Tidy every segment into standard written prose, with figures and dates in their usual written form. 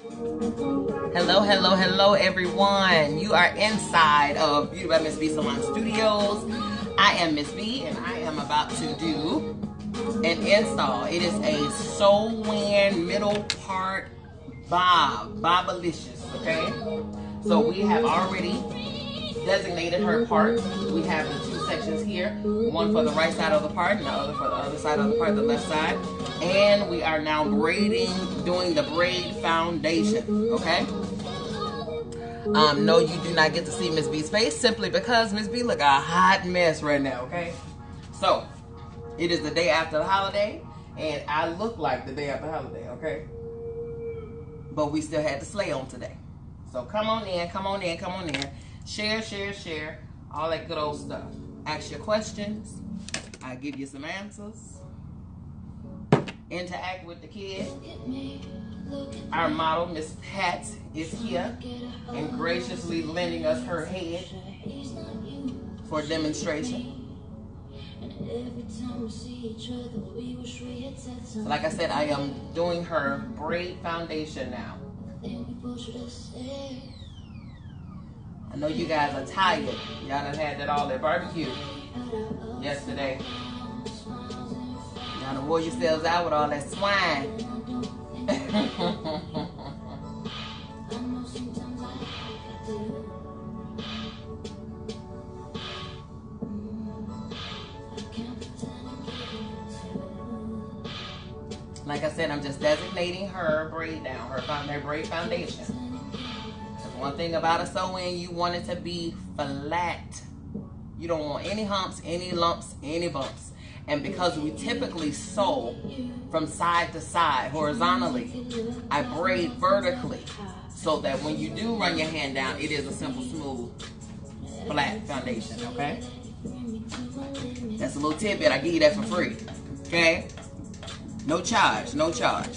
Hello, hello, hello, everyone. You are inside of Beauty by Miss B Salon Studios. I am Miss B, and I am about to do an install. It is a sew-in middle part bobalicious, okay? So we have already designated her part. We have the two sections here, one for the right side of the part and the other for the other side of the part, the left side. And we are now braiding, doing the braid foundation, okay? No, you do not get to see Miss B's face simply because Miss B look a hot mess right now, okay? So, it is the day after the holiday, and I look like the day after the holiday, okay? But we still had to slay on today. So come on in, come on in, come on in. Share, share, share. All that good old stuff. Ask your questions. I give you some answers. Interact with the kid. Our model, Miss Pat, is here and graciously lending us her head for demonstration. Like I said, I am doing her braid foundation now. I know you guys are tired. Y'all done had that all at barbecue yesterday. Y'all done wore yourselves out with all that swine. Like I said, I'm just designating her braid down, her braid foundation. One thing about a sew-in, you want it to be flat. You don't want any humps, any lumps, any bumps. And because we typically sew from side to side horizontally, I braid vertically so that when you do run your hand down, it is a simple, smooth, flat foundation, okay? That's a little tidbit. I give you that for free, okay? No charge, no charge.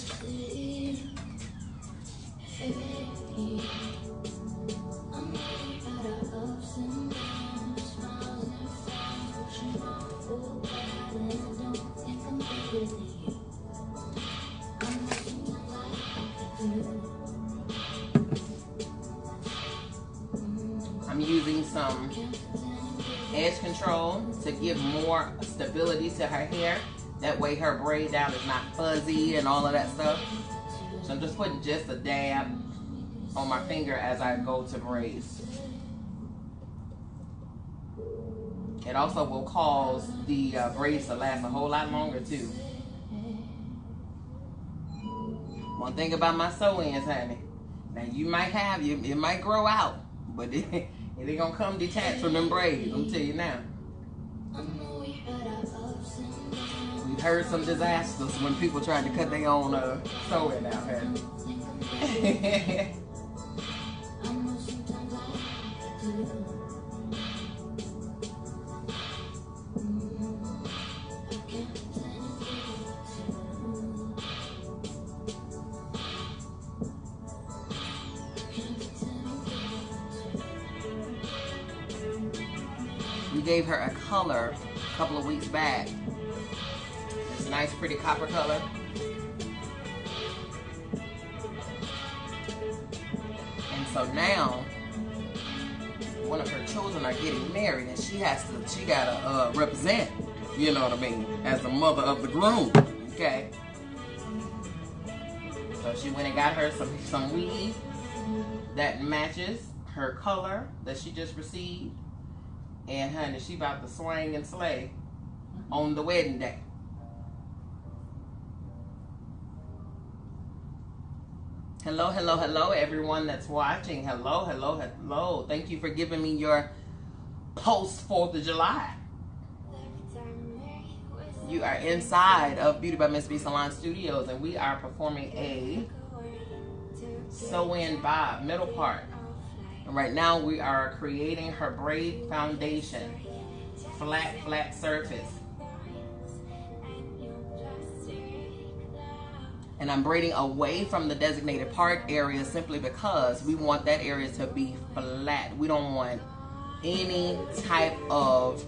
I'm using some edge control to give more stability to her hair. That way her braid down is not fuzzy and all of that stuff. So I'm just putting just a dab on my finger as I go to braid. It also will cause the braids to last a whole lot longer too. One thing about my sew-ins, honey, now you might have, it might grow out, but it ain't gonna come detached from them braids, I'm tell you now. We've heard some disasters when people tried to cut their own sew-in out, honey. We gave her a color a couple of weeks back. This nice, pretty copper color. And so now, one of her children are getting married, and she gotta represent, you know what I mean, as the mother of the groom, okay? So she went and got her some weave that matches her color that she just received. And honey, she about to swing and slay on the wedding day. Hello, hello, hello, everyone that's watching. Hello, hello, hello. Thank you for giving me your post 4th of July. You are inside of Beauty by Miss B Salon Studios, and we are performing a sew-in bob, middle part. And right now we are creating her braid foundation, flat surface. And I'm braiding away from the designated part area simply because we want that area to be flat. We don't want any type of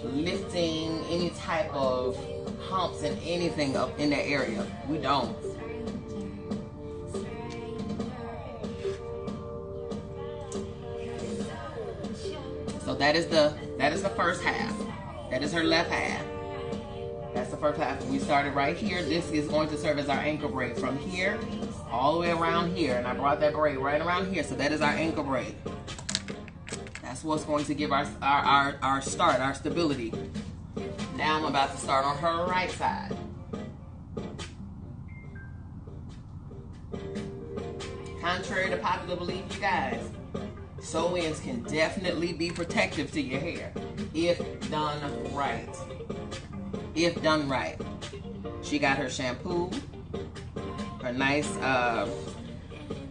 lifting, any type of humps and anything up in that area. We don't. that is the first half. That is her left half. That's the first half. We started right here. This is going to serve as our ankle braid from here all the way around here. And I brought that braid right around here. So that is our ankle braid. That's what's going to give our start, our stability. Now I'm about to start on her right side. Contrary to popular belief, you guys, sew-ins can definitely be protective to your hair if done right. If done right. She got her shampoo, her nice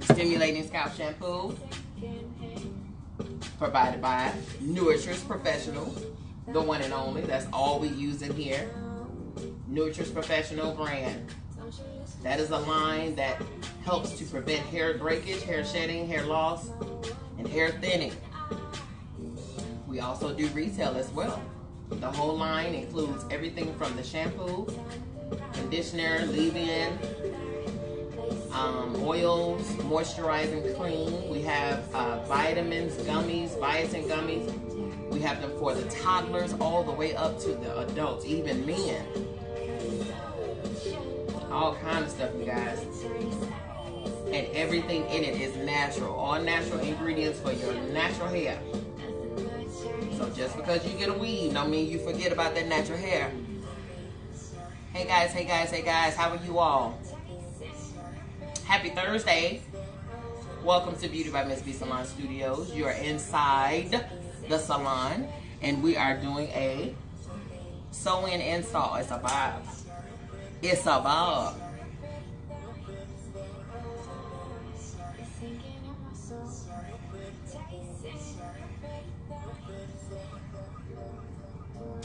stimulating scalp shampoo, provided by Nutrition Professional, the one and only. That's all we use in here. Nutrition Professional brand. That is a line that helps to prevent hair breakage, hair shedding, hair loss, and hair thinning. We also do retail as well. The whole line includes everything from the shampoo, conditioner, leave-in, oils, moisturizing cream. We have vitamins, gummies, biotin gummies. We have them for the toddlers all the way up to the adults, even men. All kinds of stuff, you guys. And everything in it is natural. All natural ingredients for your natural hair. So just because you get a weave don't mean you forget about that natural hair. Hey guys, hey guys, hey guys, how are you all? Happy Thursday. Welcome to Beauty by Miss B Salon Studios. You are inside the salon and we are doing a sew-in install. It's a vibe. It's a vibe.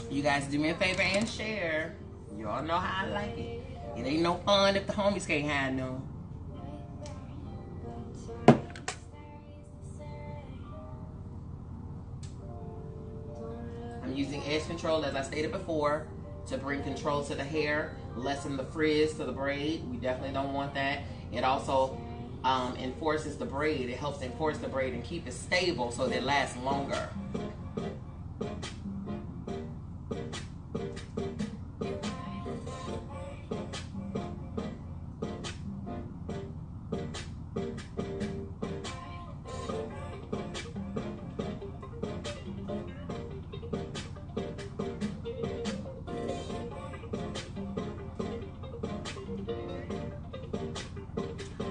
You guys do me a favor and share. You all know how I like it. It ain't no fun if the homies can't have none. I'm using edge control, as I stated before, to bring control to the hair, lessen the frizz to the braid. We definitely don't want that. It also enforces the braid. It helps enforce the braid and keep it stable so that it lasts longer.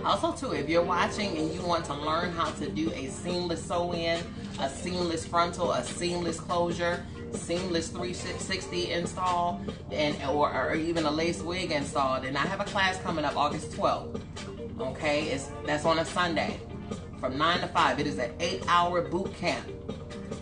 Also too, if you're watching and you want to learn how to do a seamless sew-in, a seamless frontal, a seamless closure, seamless 360 install, and or even a lace wig install, then I have a class coming up August 12th. Okay, that's on a Sunday from 9 to 5. It is an 8-hour boot camp.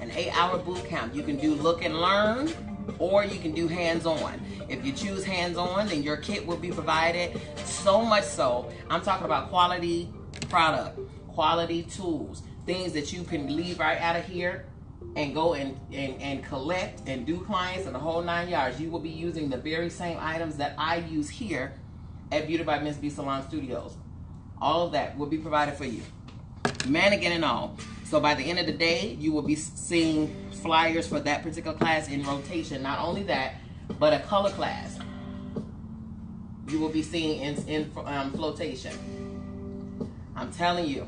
An 8-hour boot camp. You can do look and learn, or you can do hands-on. If you choose hands-on, then your kit will be provided. So much so, I'm talking about quality product, quality tools, things that you can leave right out of here and go and collect and do clients and the whole 9 yards. You will be using the very same items that I use here at Beauty by Miss B Salon Studios. All of that will be provided for you, mannequin and all. So by the end of the day, you will be seeing flyers for that particular class in rotation. Not only that, but a color class you will be seeing in flotation. I'm telling you,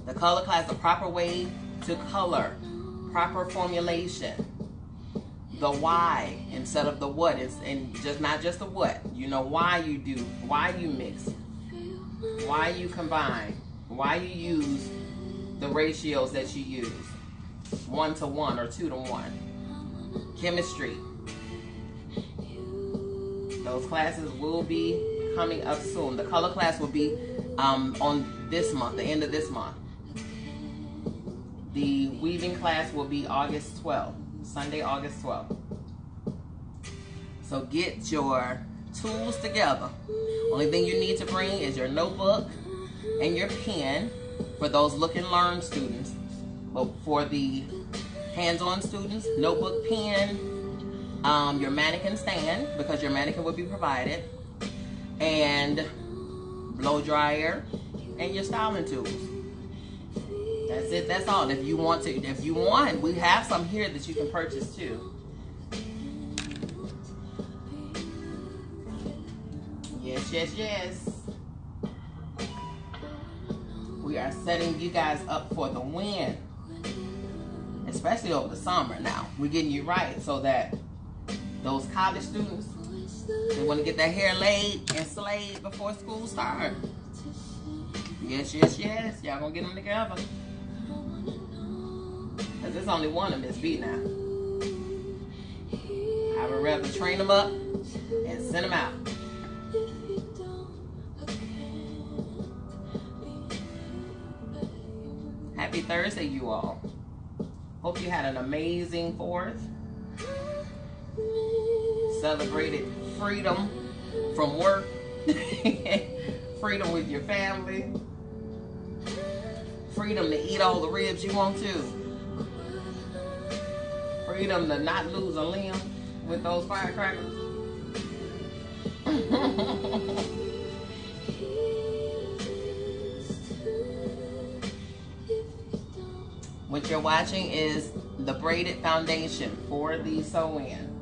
the color class, the proper way to color, proper formulation, the why instead of the what, and just not just the what. You know why you do, why you mix, why you combine, why you use the ratios that you use, 1 to 1 or 2 to 1, chemistry. Those classes will be coming up soon. The color class will be on this month, the end of this month. The weaving class will be August 12th, Sunday, August 12th. So get your tools together. Only thing you need to bring is your notebook and your pen for those look and learn students. But for the hands-on students, notebook, pen, your mannequin stand, because your mannequin will be provided, and blow dryer, and your styling tools. That's it. That's all. If you want, we have some here that you can purchase too. Yes, yes, yes. We are setting you guys up for the win, especially over the summer. Now we're getting you right so that those college students, they want to get their hair laid and slayed before school starts. Yes, yes, yes. Y'all gonna get them together. Because there's only one of Miss B now. I would rather train them up and send them out. Happy Thursday, you all. Hope you had an amazing 4th. Celebrated freedom from work. Freedom with your family. Freedom to eat all the ribs you want to. Freedom to not lose a limb with those firecrackers. What you're watching is the braided foundation for the sew-in.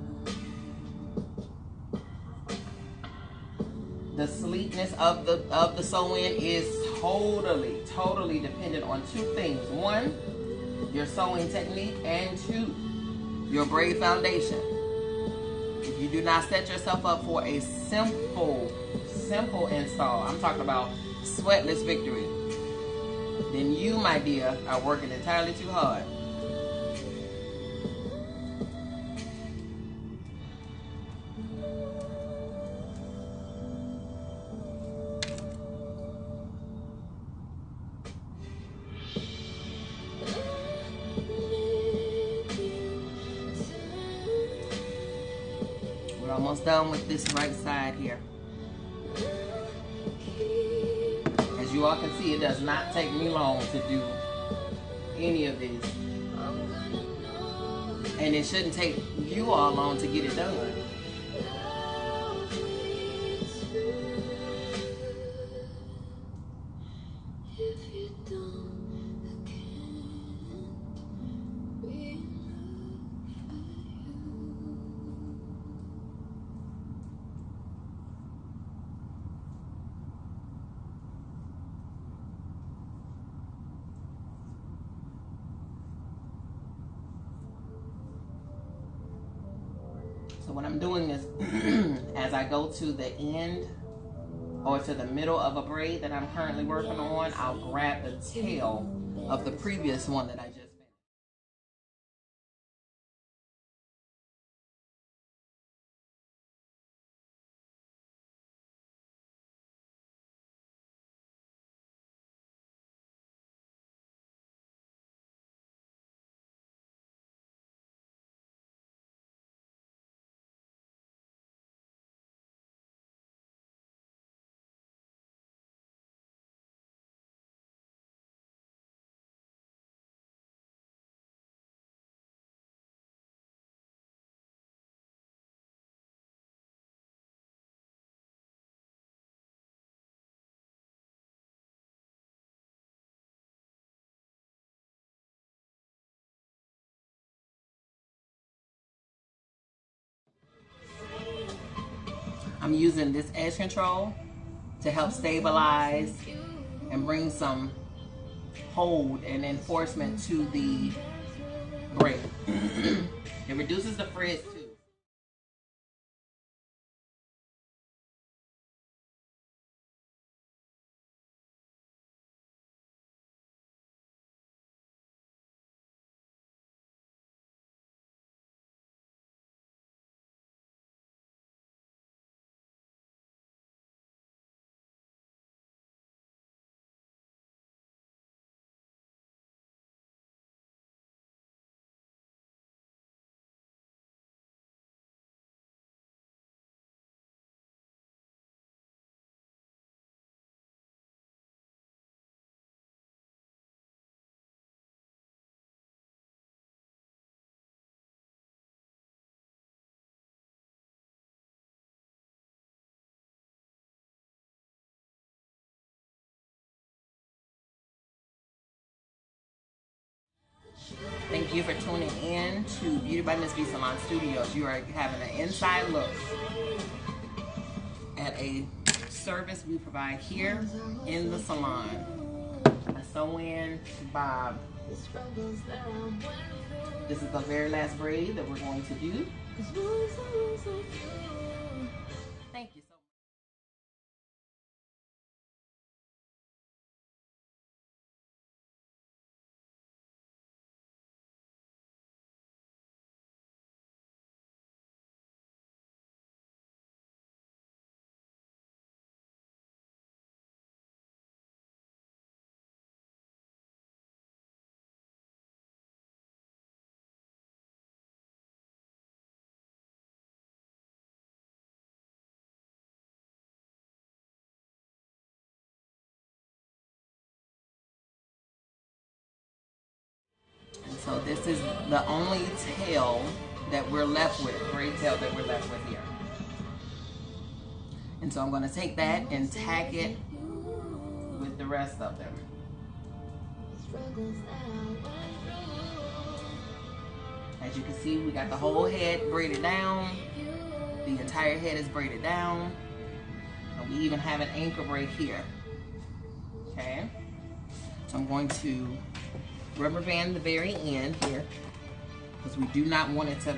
The sleekness of the sew-in is totally dependent on 2 things. 1, your sewing technique, and 2, your braid foundation. If you do not set yourself up for a simple install, I'm talking about sweatless victory, then you, my dear, are working entirely too hard. We're almost done with this right side here. As you all can see, it does not take me long to do any of these. And it shouldn't take you all long to get it done. So what I'm doing is, as I go to the end or to the middle of a braid that I'm currently working on, I'll grab the tail of the previous one that I just I'm using this edge control to help stabilize and bring some hold and enforcement to the braid. It reduces the frizz too. Thank you for tuning in to Beauty by Miss B Salon Studios. You are having an inside look at a service we provide here in the salon. A sew-in bob. This is the very last braid that we're going to do. Thank you so much. So this is the only tail that we're left with, braid tail that we're left with here. And so I'm going to take that and tack it with the rest of them. As you can see, we got the whole head braided down. The entire head is braided down. And we even have an anchor braid here. Okay? So I'm going to rubber band the very end here, because we do not want it to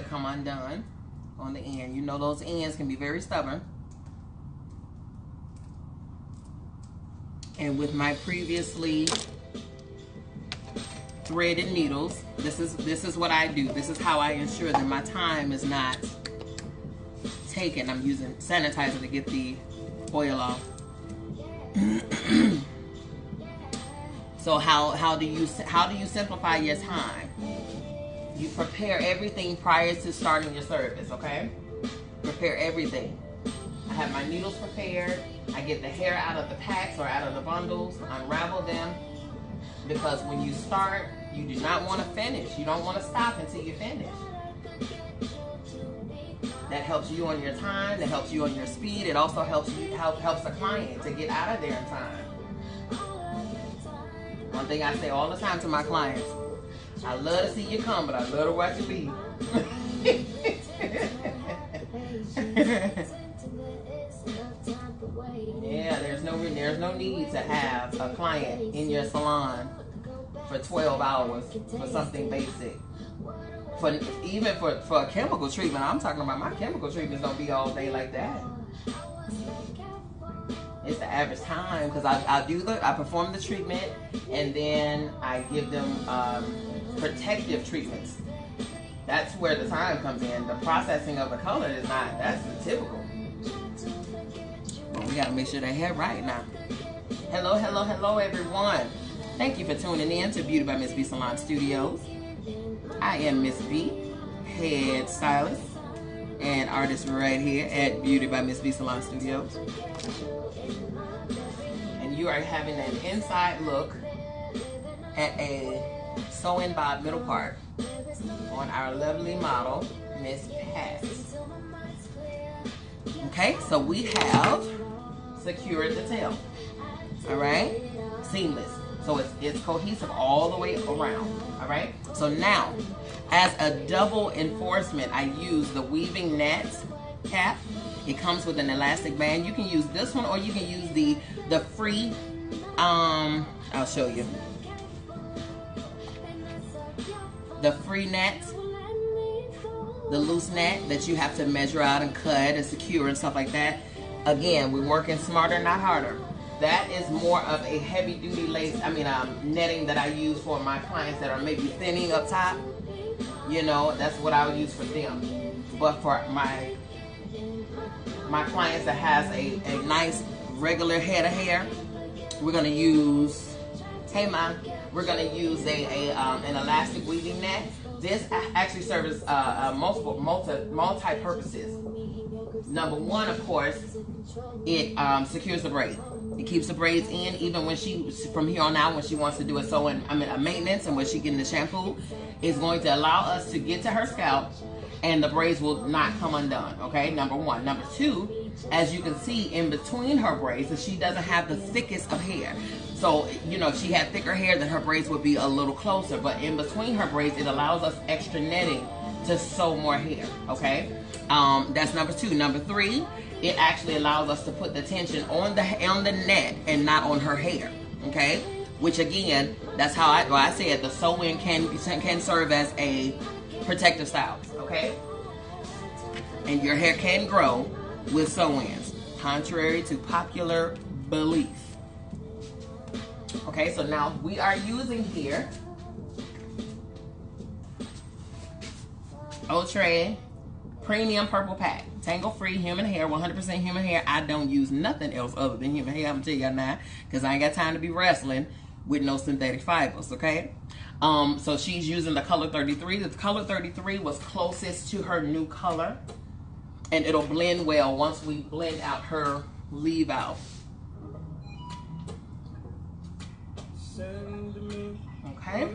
come undone on the end. You know those ends can be very stubborn. And with my previously threaded needles, this is what I do. This is how I ensure that my time is not taken. I'm using sanitizer to get the oil off. So how do you simplify your time? You prepare everything prior to starting your service, okay? Prepare everything. I have my needles prepared. I get the hair out of the packs or out of the bundles, unravel them, because when you start, you do not want to finish. You don't want to stop until you finish. That helps you on your time. That helps you on your speed. It also helps the client to get out of there in time. One thing I say all the time to my clients, I love to see you come, but I love to watch you leave. Yeah, there's no need to have a client in your salon for 12 hours for something basic. Even for a chemical treatment, I'm talking about my chemical treatments don't be all day like that. It's the average time, because I perform the treatment and then I give them protective treatments. That's where the time comes in. The processing of the color is not, that's the typical. But we gotta make sure they hair right now. Hello, hello, hello everyone. Thank you for tuning in to Beauty by Miss B Salon Studios. I am Miss B, head stylist and artist right here at Beauty by Miss B Salon Studios. And you are having an inside look at a sew-in bob middle part on our lovely model, Miss Pat. Okay, so we have secured the tail. All right, seamless. So it's cohesive all the way around. All right. So now, as a double enforcement, I use the weaving net cap. It comes with an elastic band. You can use this one, or you can use the free. I'll show you. The free net, the loose net that you have to measure out and cut and secure and stuff like that. Again, we're working smarter, not harder. That is more of a heavy duty lace, netting that I use for my clients that are maybe thinning up top. You know, that's what I would use for them. But for my clients that has a nice regular head of hair, we're gonna use, we're gonna use an elastic weaving net. This actually serves multi-purposes. Number one, of course, it secures the braid. It keeps the braids in, even when from here on out, when she wants to do a a maintenance and when she getting the shampoo, it's going to allow us to get to her scalp and the braids will not come undone, okay? Number one. Number two, as you can see, in between her braids, that she doesn't have the thickest of hair. So, you know, if she had thicker hair, then her braids would be a little closer. But in between her braids, it allows us extra netting to sew more hair, okay? That's number 2. Number 3, it actually allows us to put the tension on the net and not on her hair, okay? Which again, that's how I said the sew-in can serve as a protective stylist, okay? And your hair can grow with sew-ins, contrary to popular belief. Okay, so now we are using here Outre Premium Purple Pack. Tangle-free human hair, 100% human hair. I don't use nothing else other than human hair, I'm telling y'all now, because I ain't got time to be wrestling with no synthetic fibers, okay? So she's using the color 33. The color 33 was closest to her new color, and it'll blend well once we blend out her leave out. Okay.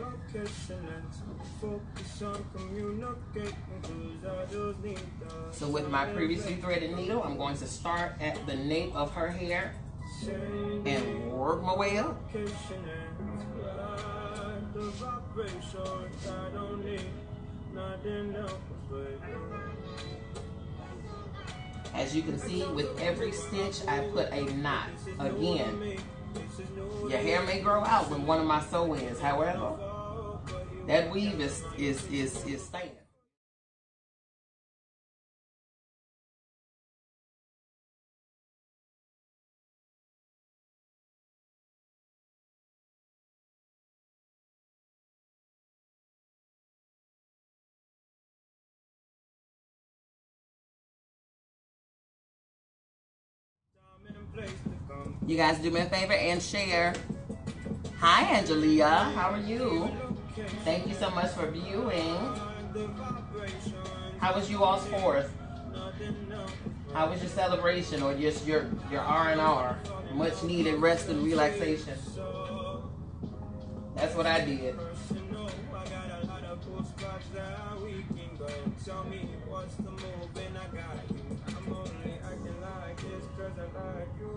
So with my previously threaded needle, I'm going to start at the nape of her hair and work my way up. As you can see, with every stitch, I put a knot. Again, your hair may grow out with one of my sew-ins. However, that weave is staying. You guys do me a favor and share. Hi, Angelia. How are you? Thank you so much for viewing. How was you all's 4th? How was your celebration or just your R&R? Much needed rest and relaxation. That's what I did. Tell me what's the move and I got you. I'm only acting like this cause I like you.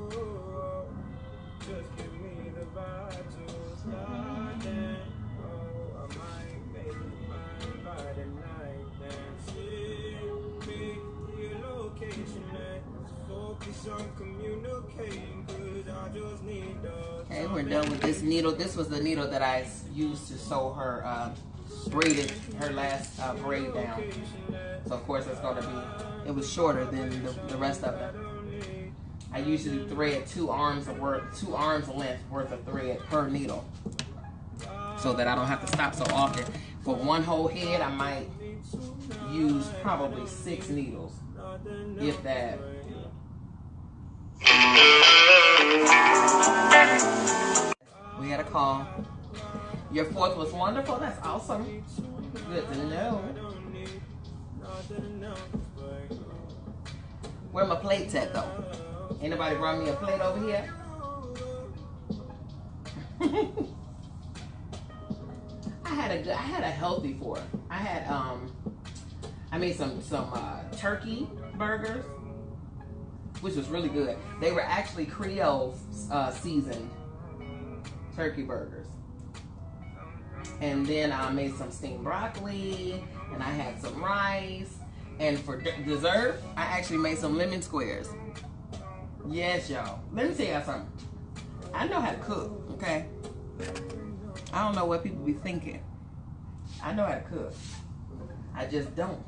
Just give me the vibe to start then. Oh, I might make it mine by the night then. Shit, make your location and focus on communicating cause I just need the. Okay, we're done with this needle. This was the needle that I used to sew her braided her last braid down. So of course it's going to be, it was shorter than the rest of it. I usually thread 2 arms length worth of thread per needle, so that I don't have to stop so often. For one whole head, I might use probably 6 needles, if that. We had a call. Your 4th was wonderful. That's awesome. Good to know. Where my plates at though? Anybody brought me a plate over here? I had a healthy 4th. I had I made some turkey burgers, which was really good. They were actually Creole seasoned turkey burgers. And then I made some steamed broccoli, and I had some rice. And for dessert, I actually made some lemon squares. Yes, y'all. Let me tell y'all something. I know how to cook, okay? I don't know what people be thinking. I know how to cook. I just don't.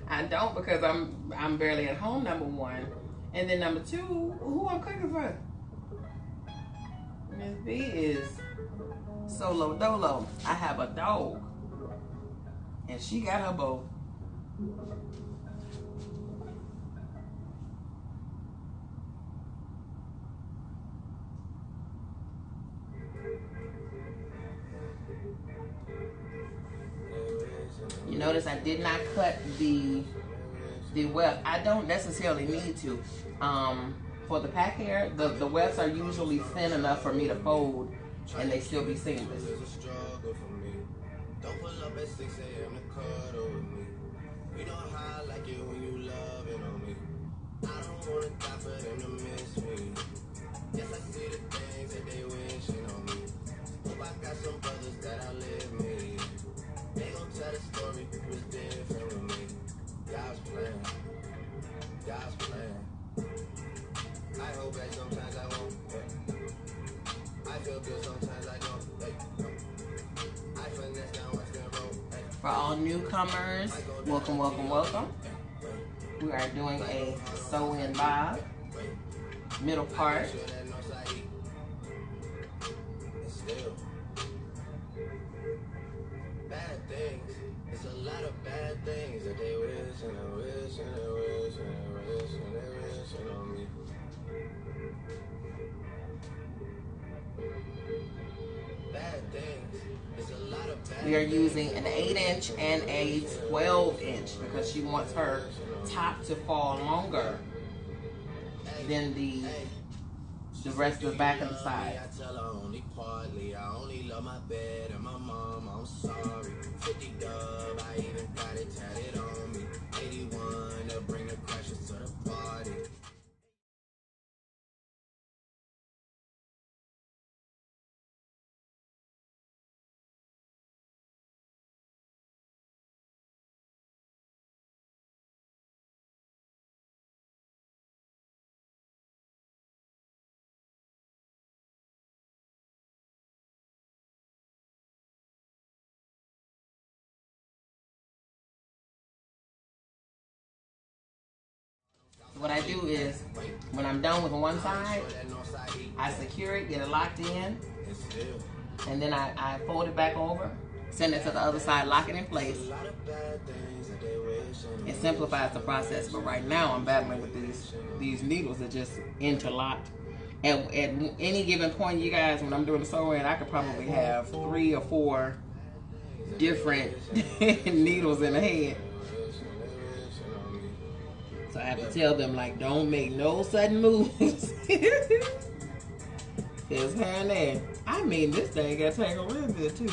I don't because I'm barely at home, number 1. And then number 2, who I'm cooking for? Miss B is solo dolo. I have a dog, and she got her both. You notice I did not cut the weft. I don't necessarily need to. For the pack hair, the wefts are usually thin enough for me to fold and they still be seamless. You know how I like it when you love it on me. I don't wanna die for them to miss me. Yes, I see the things that they wishing on me. Hope I got some brothers that outlive me. They gon' tell the story, it was different with me. God's plan, God's plan. I hope that sometimes I won't. I feel good sometimes I don't. I finesse down Western Road. For all newcomers, welcome, welcome, welcome. We are doing a sew-in bob, middle part. Bad things. It's a lot of bad things that they wish and they wish and they wish and they wish and they wish on me. Bad things. It's a lot of bad. We are using an 8-inch and a 12-inch because she wants her top to fall longer than the rest of the back and the side. I tell her only partly. I only love my bed and my mom. I'm sorry. 50 dub. I even got it tatted on me. 81 to bring the crashes to the party. What I do is, when I'm done with one side, I secure it, get it locked in, and then I fold it back over, send it to the other side, lock it in place. It simplifies the process, but right now I'm battling with these needles that just interlocked. At any given point, you guys, when I'm doing the sewing, I could probably have 3 or 4 different needles in the head. So I have to tell them, like, don't make no sudden moves. It's here and there. I mean, this thing got tangled real good, too.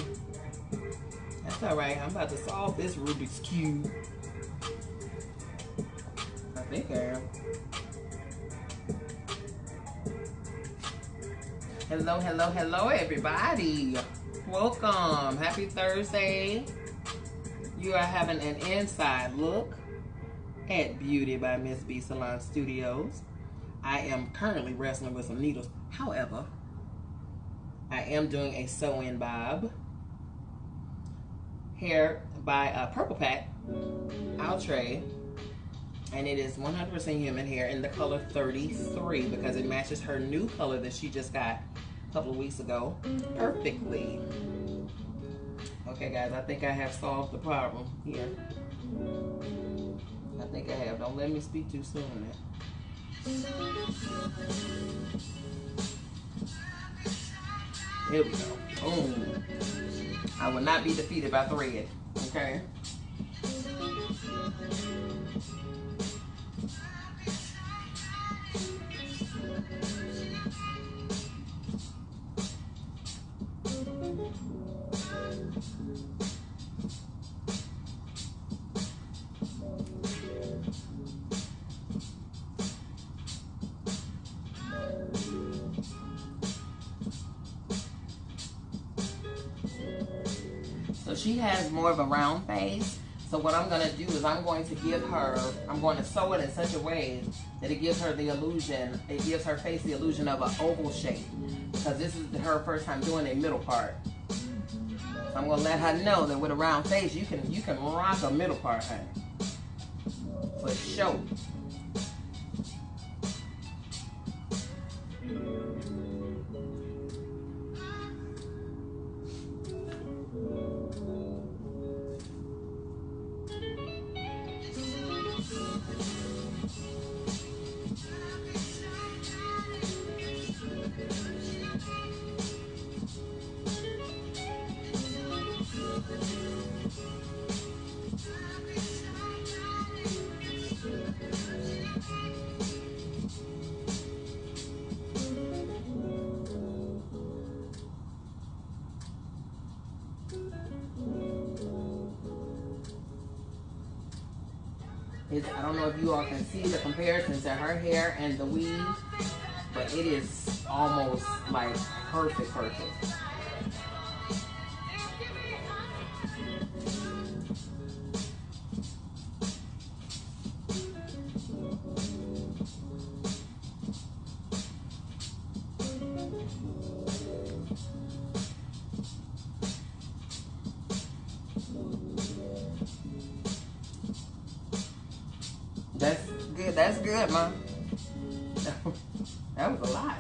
That's all right. I'm about to solve this Rubik's Cube. I think I am. Hello, hello, hello, everybody. Welcome. Happy Thursday. You are having an inside look at Beauty by Miss B Salon Studios. I am currently wrestling with some needles. However, I am doing a sew-in bob. Hair by Purple Pack Outre. And it is 100% human hair in the color 33 because it matches her new color that she just got a couple of weeks ago perfectly. Okay, guys, I think I have solved the problem here. I think I have. Don't let me speak too soon now. Here we go. Boom. I will not be defeated by thread. Okay? So she has more of a round face. So what I'm going to do is I'm going to sew it in such a way that it gives her the illusion, it gives her face the illusion of an oval shape. Because this is her first time doing a middle part. So I'm going to let her know that with a round face, you can rock a middle part, honey. For sure. I don't know if you all can see the comparison to her hair and the weave, but it is almost like perfect. That's good, Mom. That was a lot.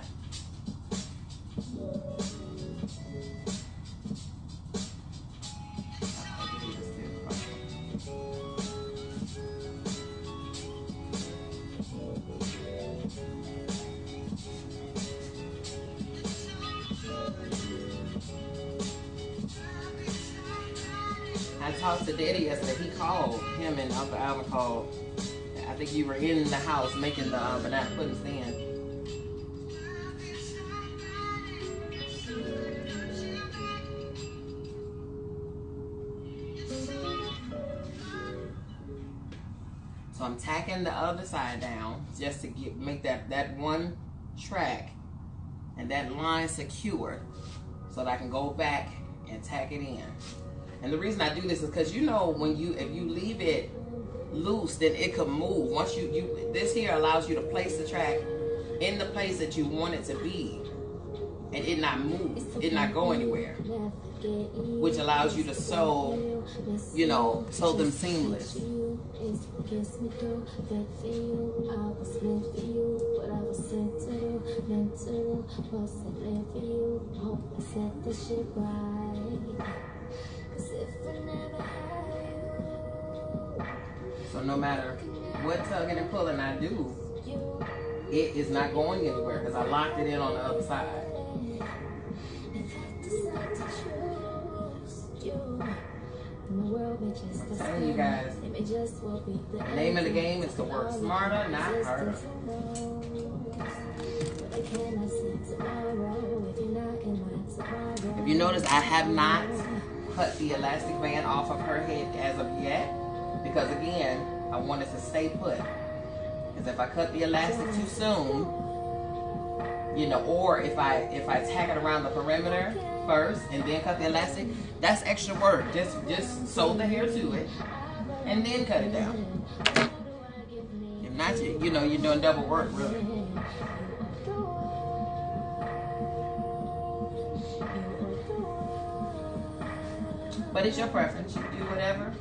I talked to Daddy yesterday. He called, him and Uncle Alvin called. I think you were in the house making the banana pudding stand. So I'm tacking the other side down just to make that one track and that line secure so that I can go back and tack it in. And the reason I do this is because if you leave it loose, then it could move. Once this here allows you to place the track in the place that you want it to be, and it not move, it not go anywhere, which allows you to sew, sew them seamless. So no matter what tugging and pulling I do, it is not going anywhere because I locked it in on the other side. I'm telling you guys, the name of the game is to work smarter, not harder. If you notice, I have not cut the elastic band off of her head as of yet. Because again, I want it to stay put. Because if I cut the elastic too soon, or if I tack it around the perimeter first and then cut the elastic, that's extra work. Just sew the hair to it and then cut it down. If not, you're doing double work, really. But it's your preference. You do whatever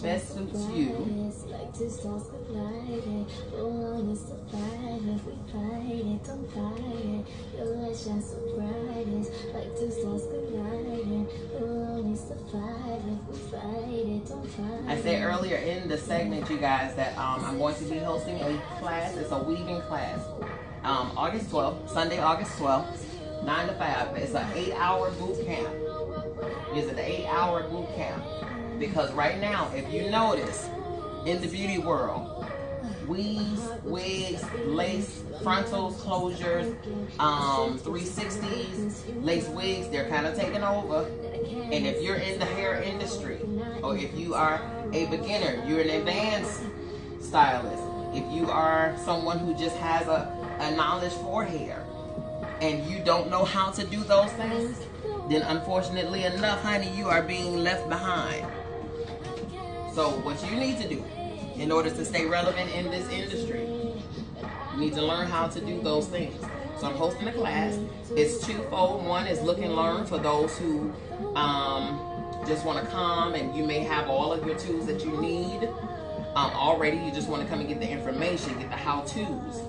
best suits you. I said earlier in the segment, you guys, that I'm going to be hosting a class. It's a weaving class. August 12th, Sunday, August 12th, 9 to 5. It's an 8-hour boot camp. It's an 8-hour boot camp. Because right now, if you notice, in the beauty world, weaves, wigs, lace, frontals, closures, 360s, lace wigs, they're kind of taking over. And if you're in the hair industry, or if you are a beginner, you're an advanced stylist, if you are someone who just has a knowledge for hair, and you don't know how to do those things, then unfortunately enough, honey, you are being left behind. So what you need to do in order to stay relevant in this industry, you need to learn how to do those things. So I'm hosting a class. It's twofold. One is look and learn for those who just want to come, and you may have all of your tools that you need already. You just want to come and get the information, get the how-tos.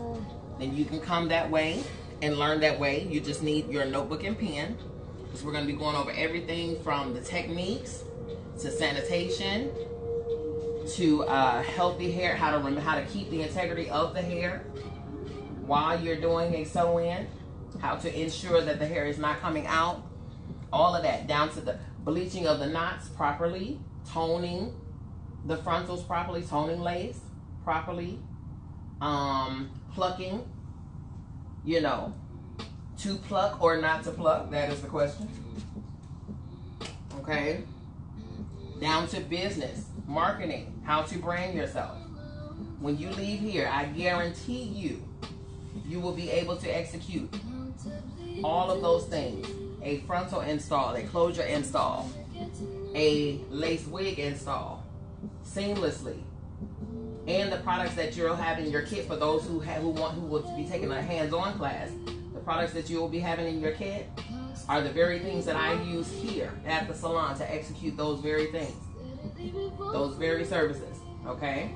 Then you can come that way and learn that way. You just need your notebook and pen, because we're going to be going over everything from the techniques to sanitation to healthy hair, how to keep the integrity of the hair while you're doing a sew-in, how to ensure that the hair is not coming out, all of that, down to the bleaching of the knots properly, toning the frontals properly, toning lace properly, plucking, to pluck or not to pluck, that is the question. Okay? Down to business, marketing, how to brand yourself. when you leave here, I guarantee you, you will be able to execute all of those things. A frontal install, a closure install, a lace wig install, seamlessly. And the products that you'll have in your kit for those who will be taking a hands-on class, the products that you will be having in your kit are the very things that I use here at the salon to execute those very things, those very services. Okay?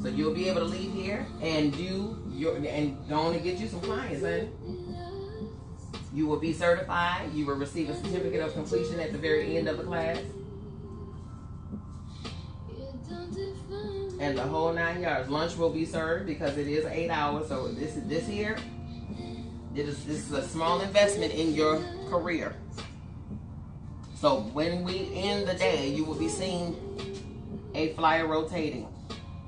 So you'll be able to leave here and go on and get you some clients, honey. You will be certified. You will receive a certificate of completion at the very end of the class. And the whole 9 yards. Lunch will be served because it is 8 hours. So this is a small investment in your career. So when we end the day, you will be seeing a flyer rotating.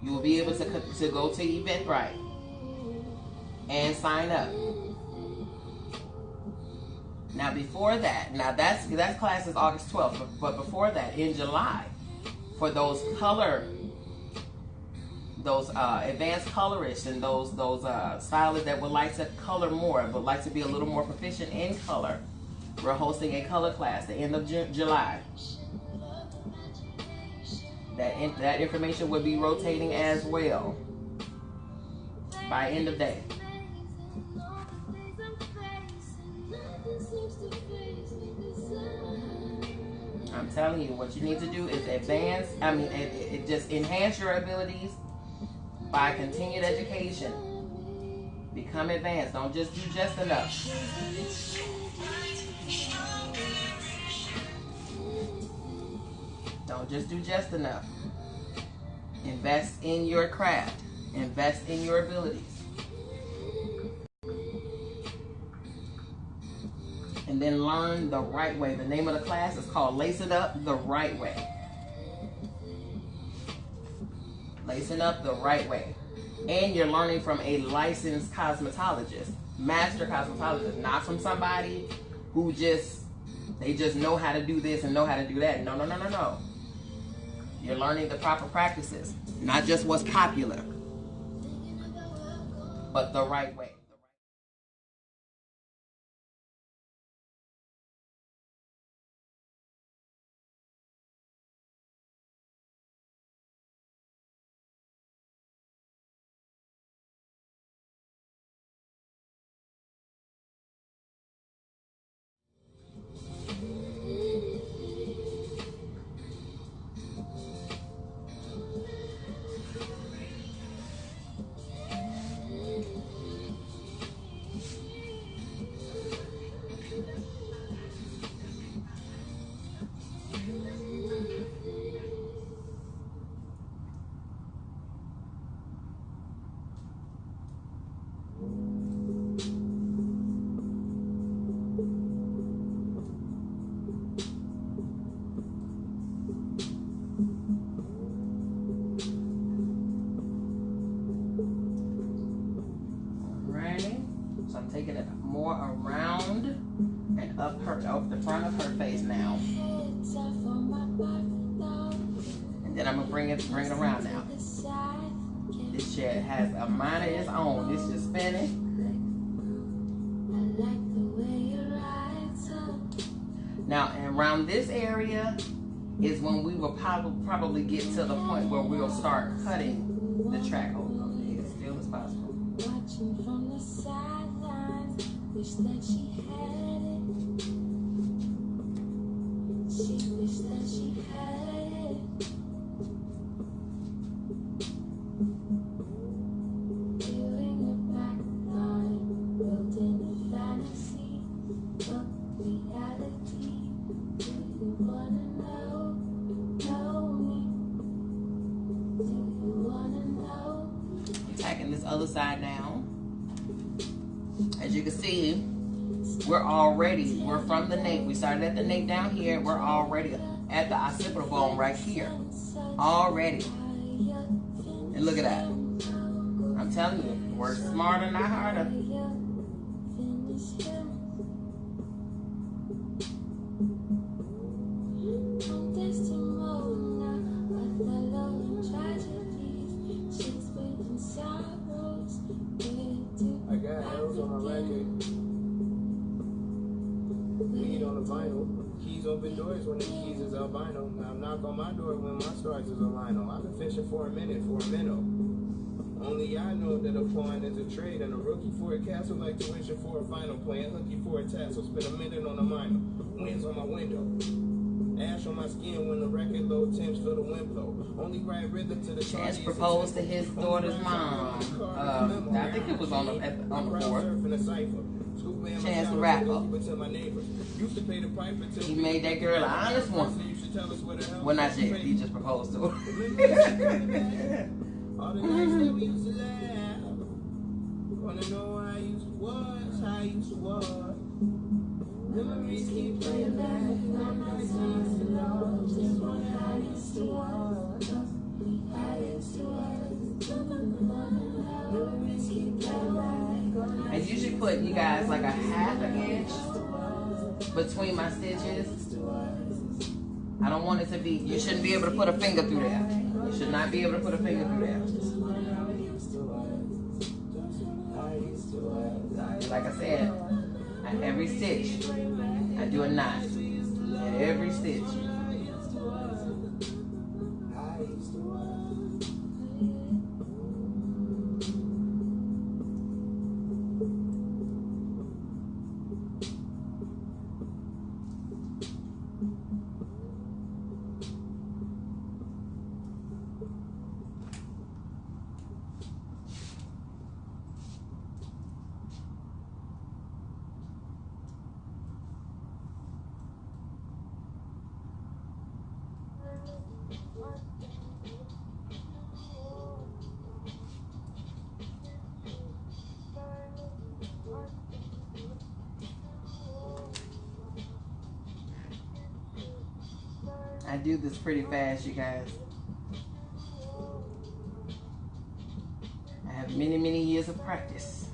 You will be able to go to Eventbrite and sign up. Now before that, that class is August 12th, but before that, in July, for those advanced colorists and those stylists that would like to color more, but like to be a little more proficient in color, we're hosting a color class the end of July. That information will be rotating as well by end of day. I'm telling you, what you need to do is just enhance your abilities by continued education. Become advanced. Don't just do just enough. Don't just do just enough. Invest in your craft. Invest in your abilities. And then learn the right way. The name of the class is called Lacing Up the Right Way. Lacing Up the Right Way. And you're learning from a licensed cosmetologist, master cosmetologist, not from somebody who just know how to do this and know how to do that. No. You're learning the proper practices, not just what's popular, but the right way. Taking it more around and up the front of her face now. And then I'm gonna bring it around now. This shit has a mind of its own. This is spinning. Now, and around this area is when we will probably get to the point where we'll start cutting the track. Hold on, as still as possible. Watching from the sidelines, wish that she had it. She wished that she had it. Feeling the backline, built in a fantasy, but reality. Do you wanna know me? Do you wanna know? Attacking this other side now. As you can see, we're from the nape. We started at the nape down here. We're already at the occipital bone right here. Already. And look at that. I'm telling you, work smarter, not harder. She open doors when the keys is albino. Now knock on my door when my stars is albino. I've been fishing for a minute, Only I know that a pawn is a trade and a rookie for a castle like tuition for a final. Playing hooky for a tassel, spend a minute on a minor. Winds on my window. Ash on my skin when the record low, Tim's feel the wind blow. Only right rhythm to the Chance proposed to his daughter's mom. I think it was on the 4th. Chance the rapper. He made that girl an honest woman. Well, not yet. He just proposed to her. All the nights that we used to laugh. Wanna know how I used to was, how I used to was. Memories keep playing back. I'm not used to love. Just wonder how I used to was. How I used to was. Memories keep playing back. I usually put, you guys, like a ½ inch between my stitches. I don't want it to be, you shouldn't be able to put a finger through there. You should not be able to put a finger through there. Like I said, at every stitch, I do a knot. At every stitch. I do this pretty fast, you guys. I have many, many years of practice.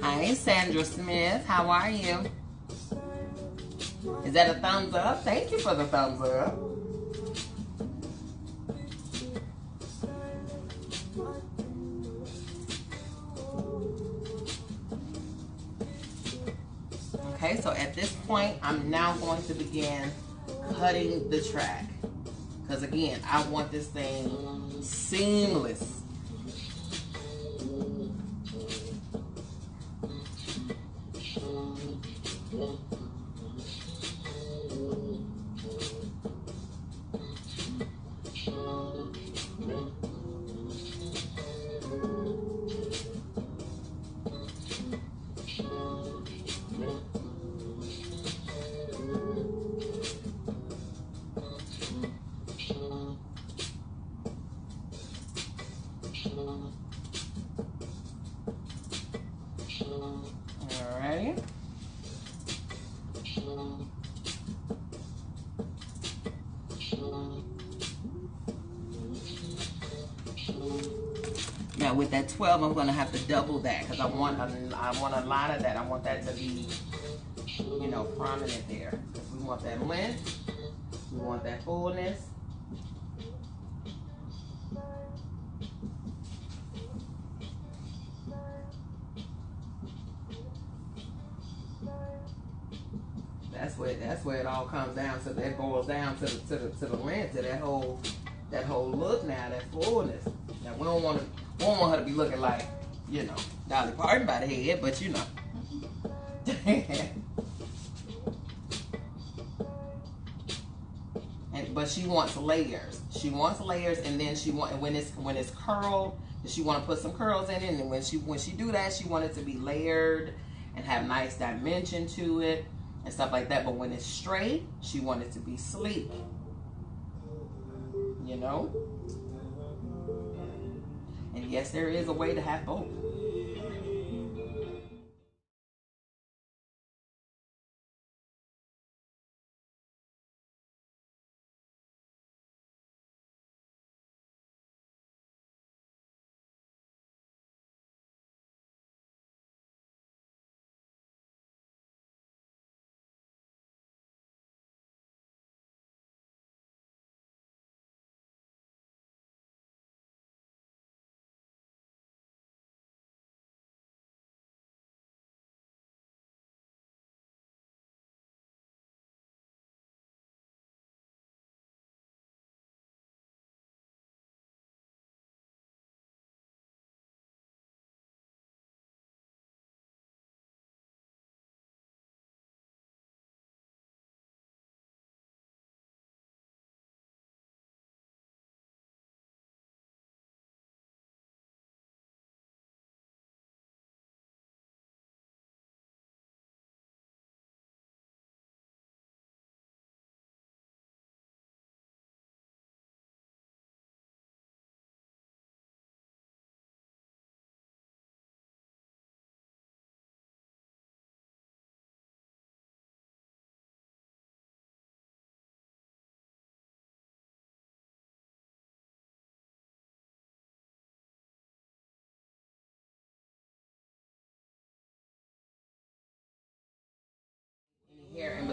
Hi, Sandra Smith. How are you? Is that a thumbs up? Thank you for the thumbs up. Okay, so at this point, I'm now going to begin cutting the track. Because again, I want this thing seamless. Alright. Now with that 12, I'm going to have to double that because I want a lot of that. I want that to be, you know, prominent there. We want that length. We want that fullness. That's where it all comes down to. That boils down to the length, to that whole look now, that fullness. Now we don't want her to be looking like, you know, Dolly Parton by the head, but you know. But she wants layers. She wants layers, and then when it's curled, she want to put some curls in it. And when she do that, she want it to be layered and have nice dimension to it and stuff like that. But when it's straight, she want it to be sleek. You know. And yes, there is a way to have both.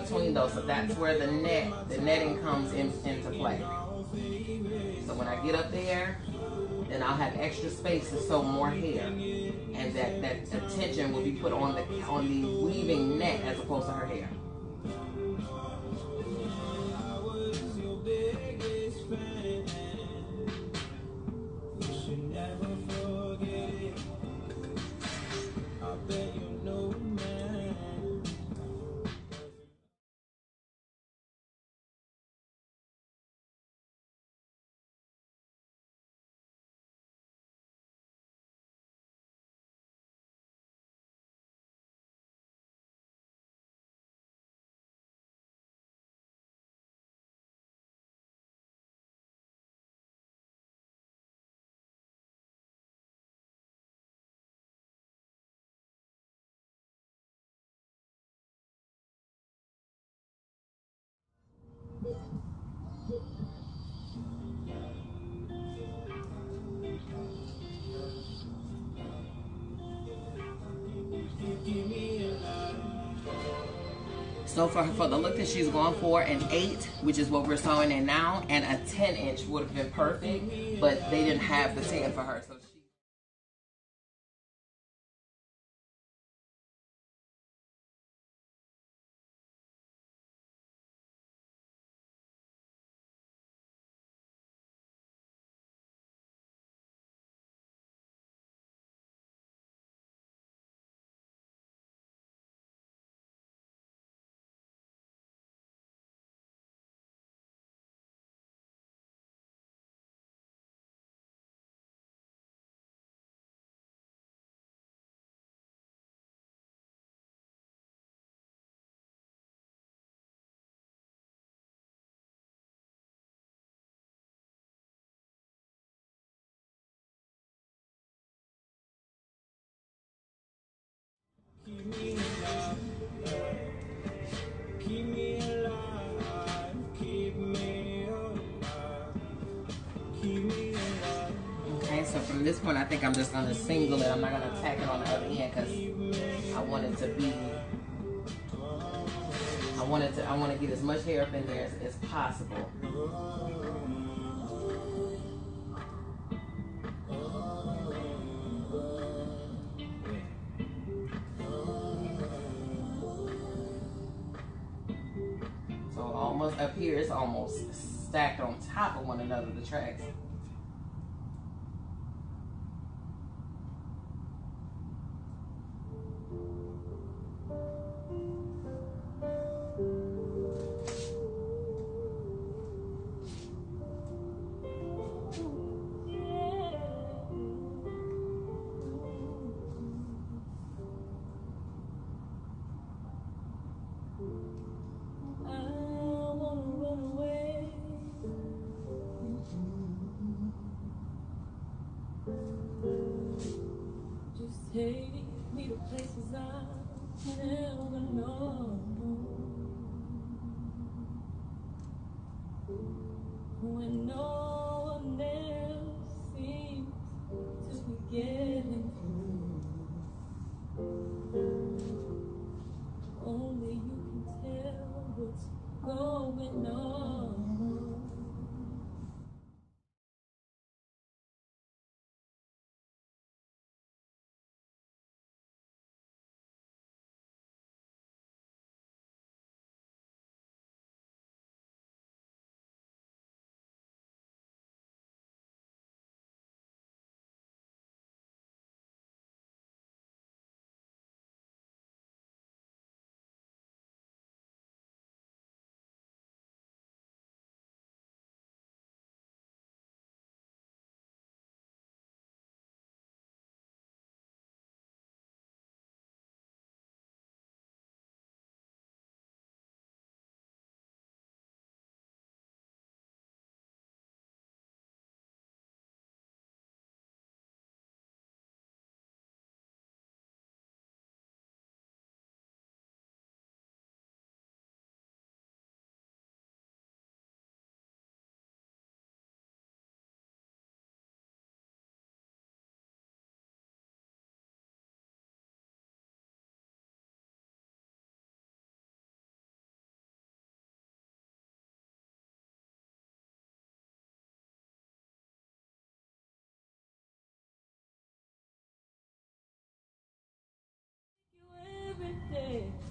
between those. So that's where the netting comes into play. So when I get up there, then I'll have extra space to sew more hair, and that attention will be put on the weaving net as opposed to her hair. So for the look that she's going for, an 8, which is what we're sewing in now, and a 10-inch would have been perfect, but they didn't have the 10 for her. So okay, so from this point, I think I'm just gonna single it. I'm not gonna tack it on the other end because I want it to be. I want to get as much hair up in there as possible. So almost up here, it's almost stacked on top of one another, the tracks. Take me to places I've never known. When no one else seems to be getting through, only you can tell what's going on.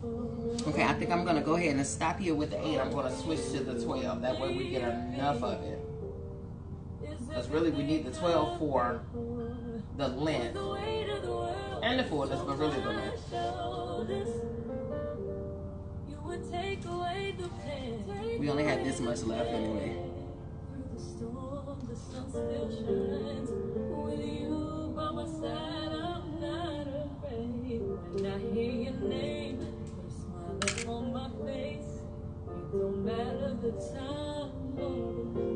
Okay, I think I'm going to go ahead and stop here with the 8. I'm going to switch to the 12. That way we get enough of it. Because really we need the 12 for the length. And the fullness, but really the length. We only had this much left anyway. And I hear your name, put a smile on my face. It don't matter the time or the place.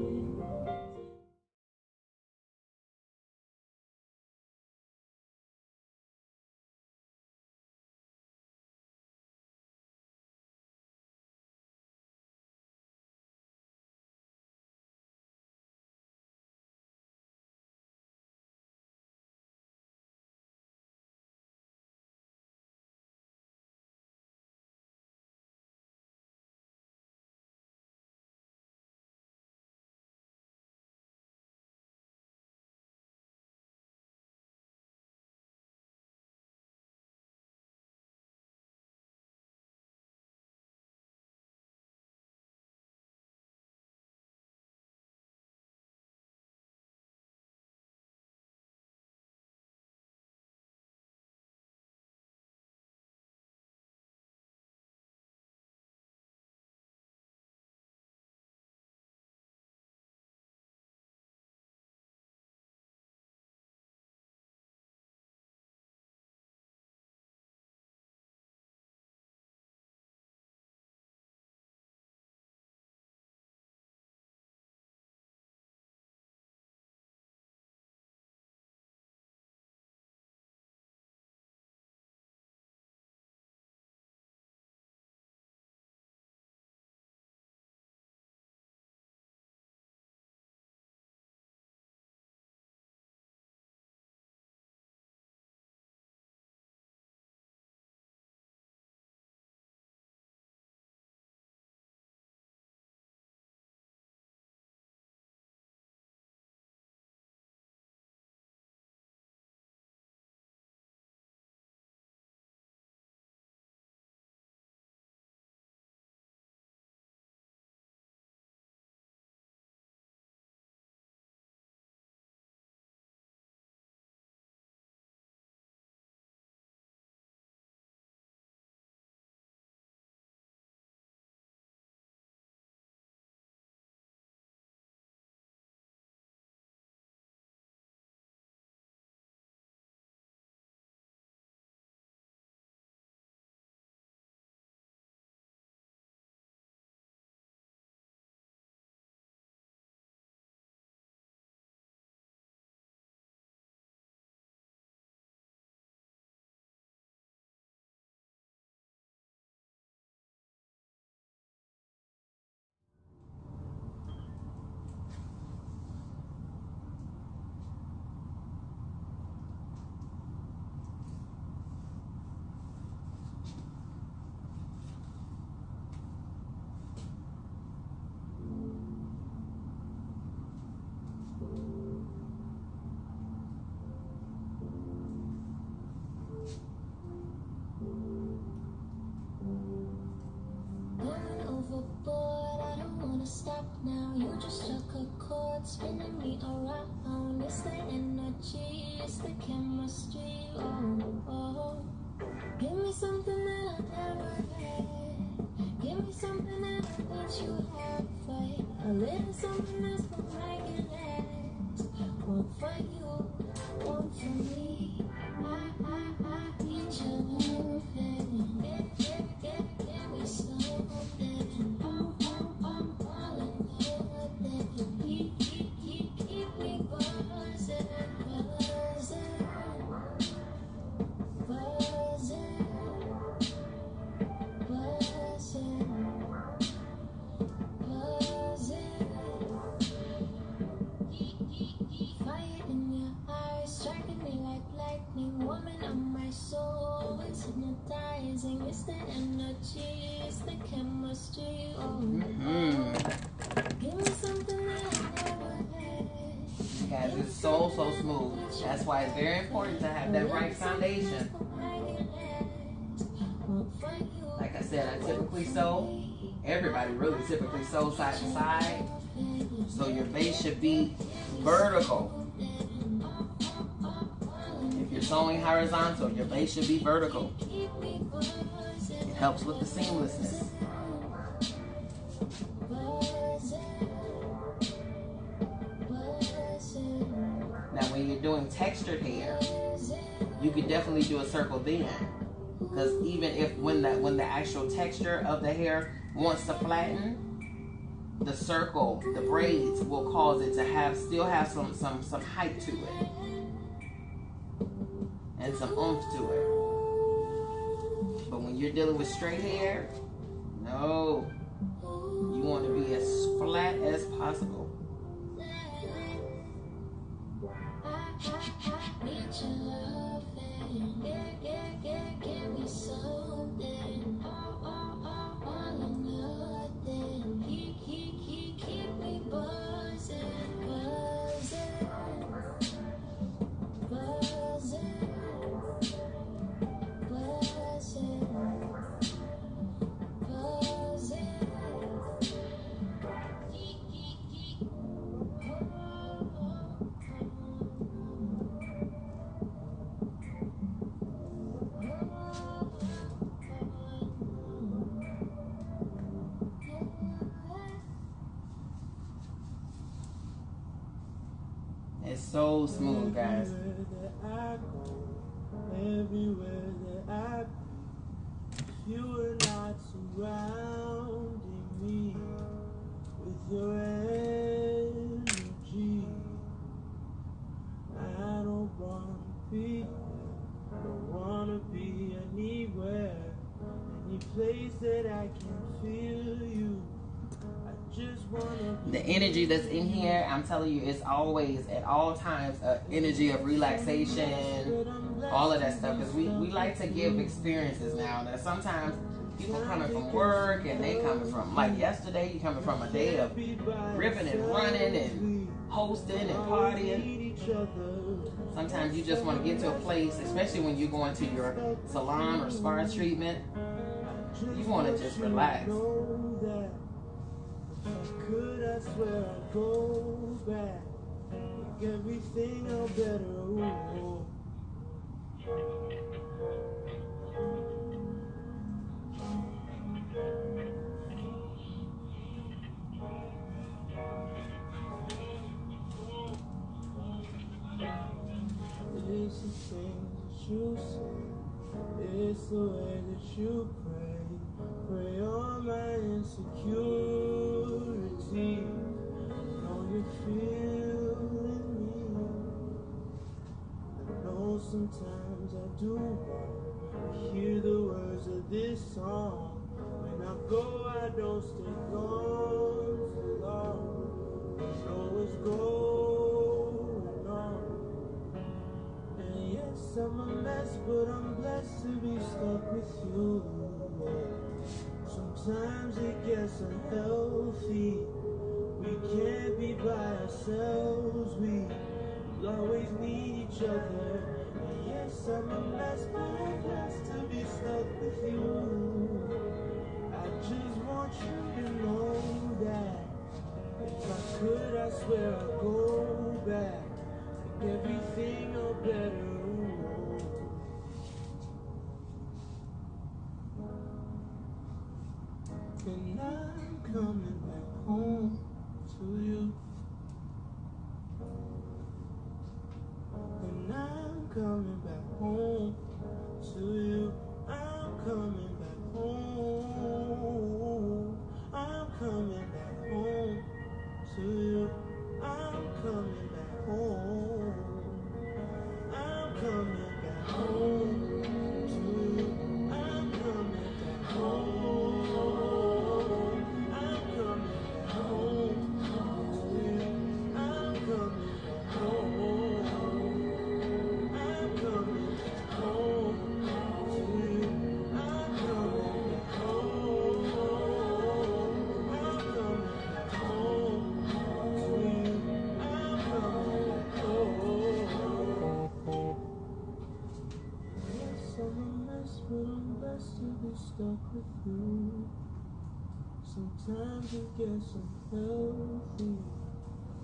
Now you just struck a chord, spinning me around. It's the energy, it's the chemistry. Oh, oh. Give me something that I never had. Give me something that I thought you had. Fight a little something that's gonna make it last. One for you, one for me. I need your loving. Give me something. Keep me buzzing, buzzing, buzzing, buzzing, buzzing. Fire in your eyes, striking me like lightning. Woman of my soul, it's hypnotizing. It's the energy, it's the chemistry. Oh, give me something that I never had. Guys, it's so smooth. That's why it's very important to have that right foundation. said, I typically sew. Everybody really typically sews side to side. So your base should be vertical. If you're sewing horizontal, your base should be vertical. It helps with the seamlessness. Now when you're doing textured hair, you could definitely do a circle then. Because even if when the actual texture of the hair wants to flatten, the circle, the braids will cause it to still have some height to it. And some oomph to it. But when you're dealing with straight hair, no. You want to be as flat as possible. It's so smooth, guys. Everywhere that I go, you are not surrounding me with your energy. I don't want to be there, don't want to be anywhere, any place that I can feel you. The energy that's in here, I'm telling you, it's always at all times an energy of relaxation, all of that stuff. Because we like to give experiences now. That sometimes people coming from work and they coming from, like yesterday, you coming from a day of ripping and running and hosting and partying. Sometimes you just want to get to a place, especially when you're going to your salon or spa treatment, you want to just relax. Could I swear I'd go back, make everything out better. Ooh. It's the things that you say, it's the way that you pray on my insecurity. Know you're feeling me. I know sometimes I do hear the words of this song. When I go, I don't stay gone for long. I know what's going on. And yes, I'm a mess, but I'm blessed to be stuck with you. Sometimes it gets unhealthy. We can't be by ourselves. We'll always need each other. And yes, I'm a mess, but I'm blessed to be stuck with you. I just want you to know that if I could, I swear I'd go back, make everything all better. And I'm coming back home to you. And I'm coming back home to you. I'm coming back home. I'm coming back home to you. I'm coming back home. I'm coming back home to you. I'm coming back home. to get some healthy.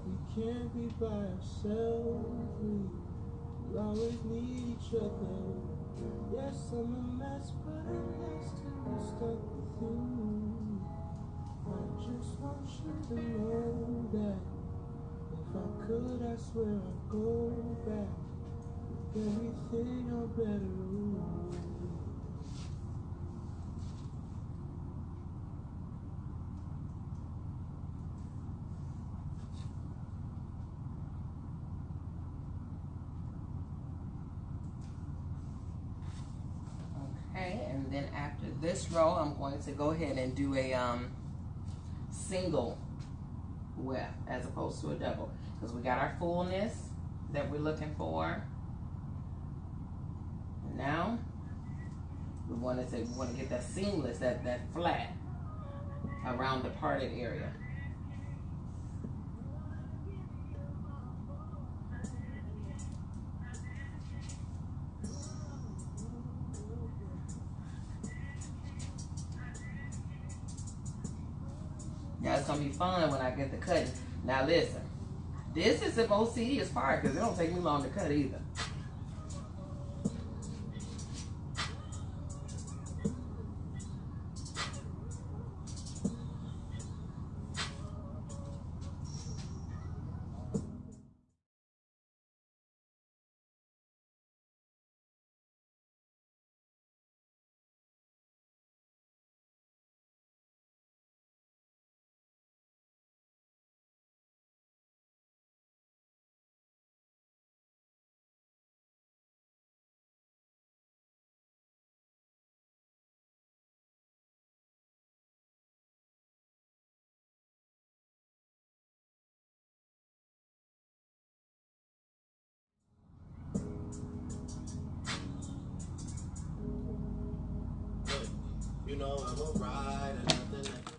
We can't be by ourselves. We always need each other. Yes, I'm a mess, but I'm nice to be stuck with you. I just want you to know that if I could, I swear I'd go back. Everything on better rules. Okay, and then after this row, I'm going to go ahead and do a single weft as opposed to a double, because we got our fullness that we're looking for. And now we want to get that seamless, that flat around the parted area. Yeah, it's gonna be fun when I get the cutting. Now listen, this is the most tedious part because it don't take me long to cut either. You know I'm a ride and nothing like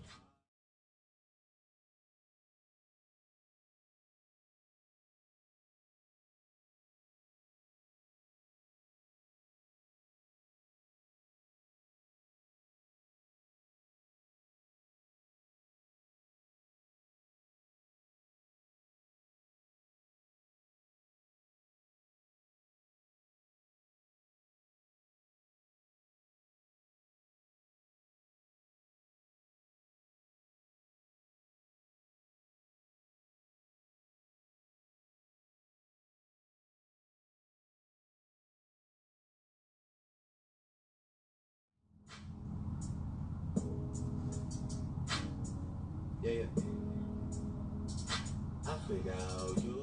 yeah. I figure out you.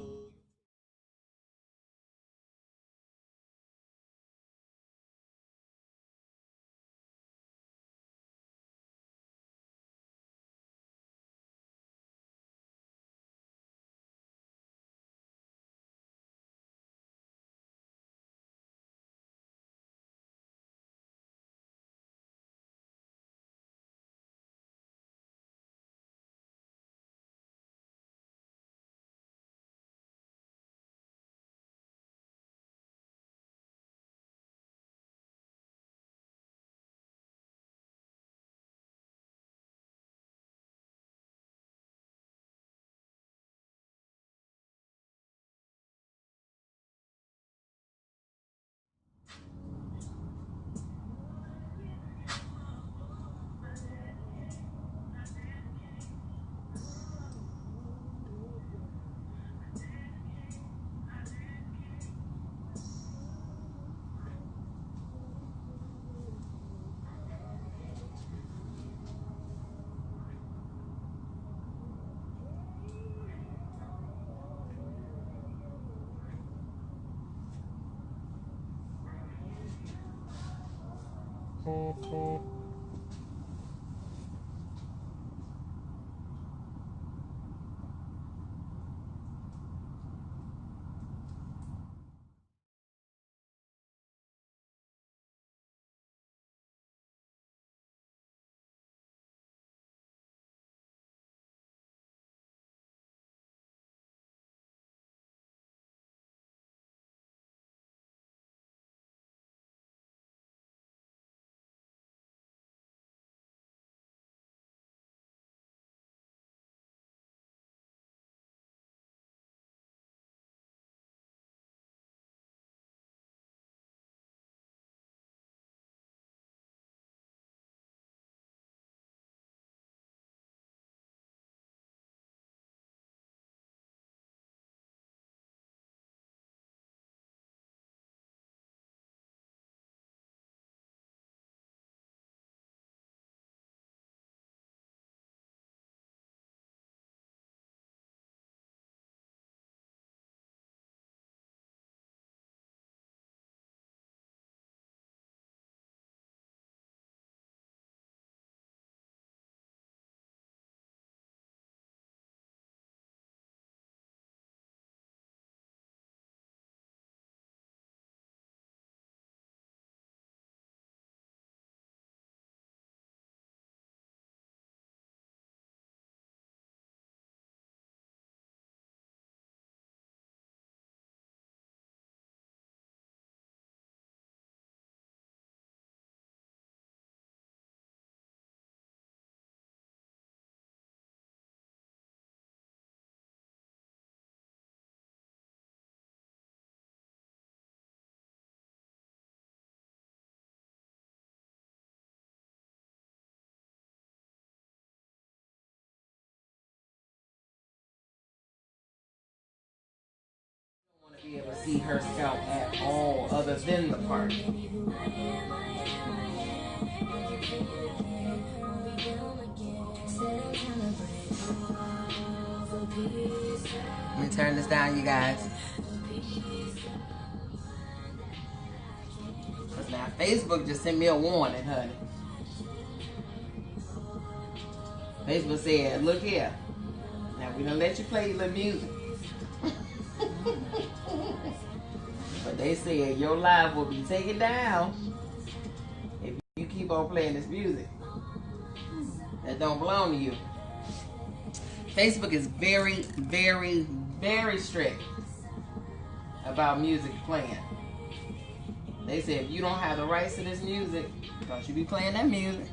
Be able to see her scalp at all other than the part. Let me turn this down, you guys. Because now Facebook just sent me a warning, honey. Facebook said, look here. Now we don't let you play your little music. But they said your live will be taken down if you keep on playing this music that don't belong to you. Facebook is very, very, very strict about music playing. They said if you don't have the rights to this music, don't you be playing that music.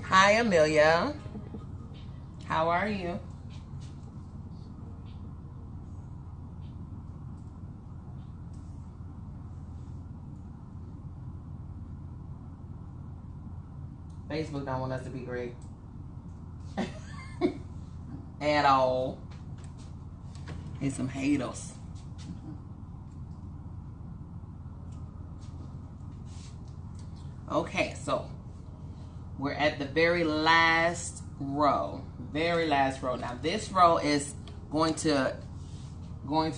Hi, Amelia. How are you? Facebook don't want us to be great. At all. Here's some haters. Okay, so we're at the very last row. Very last row. Now this row is going to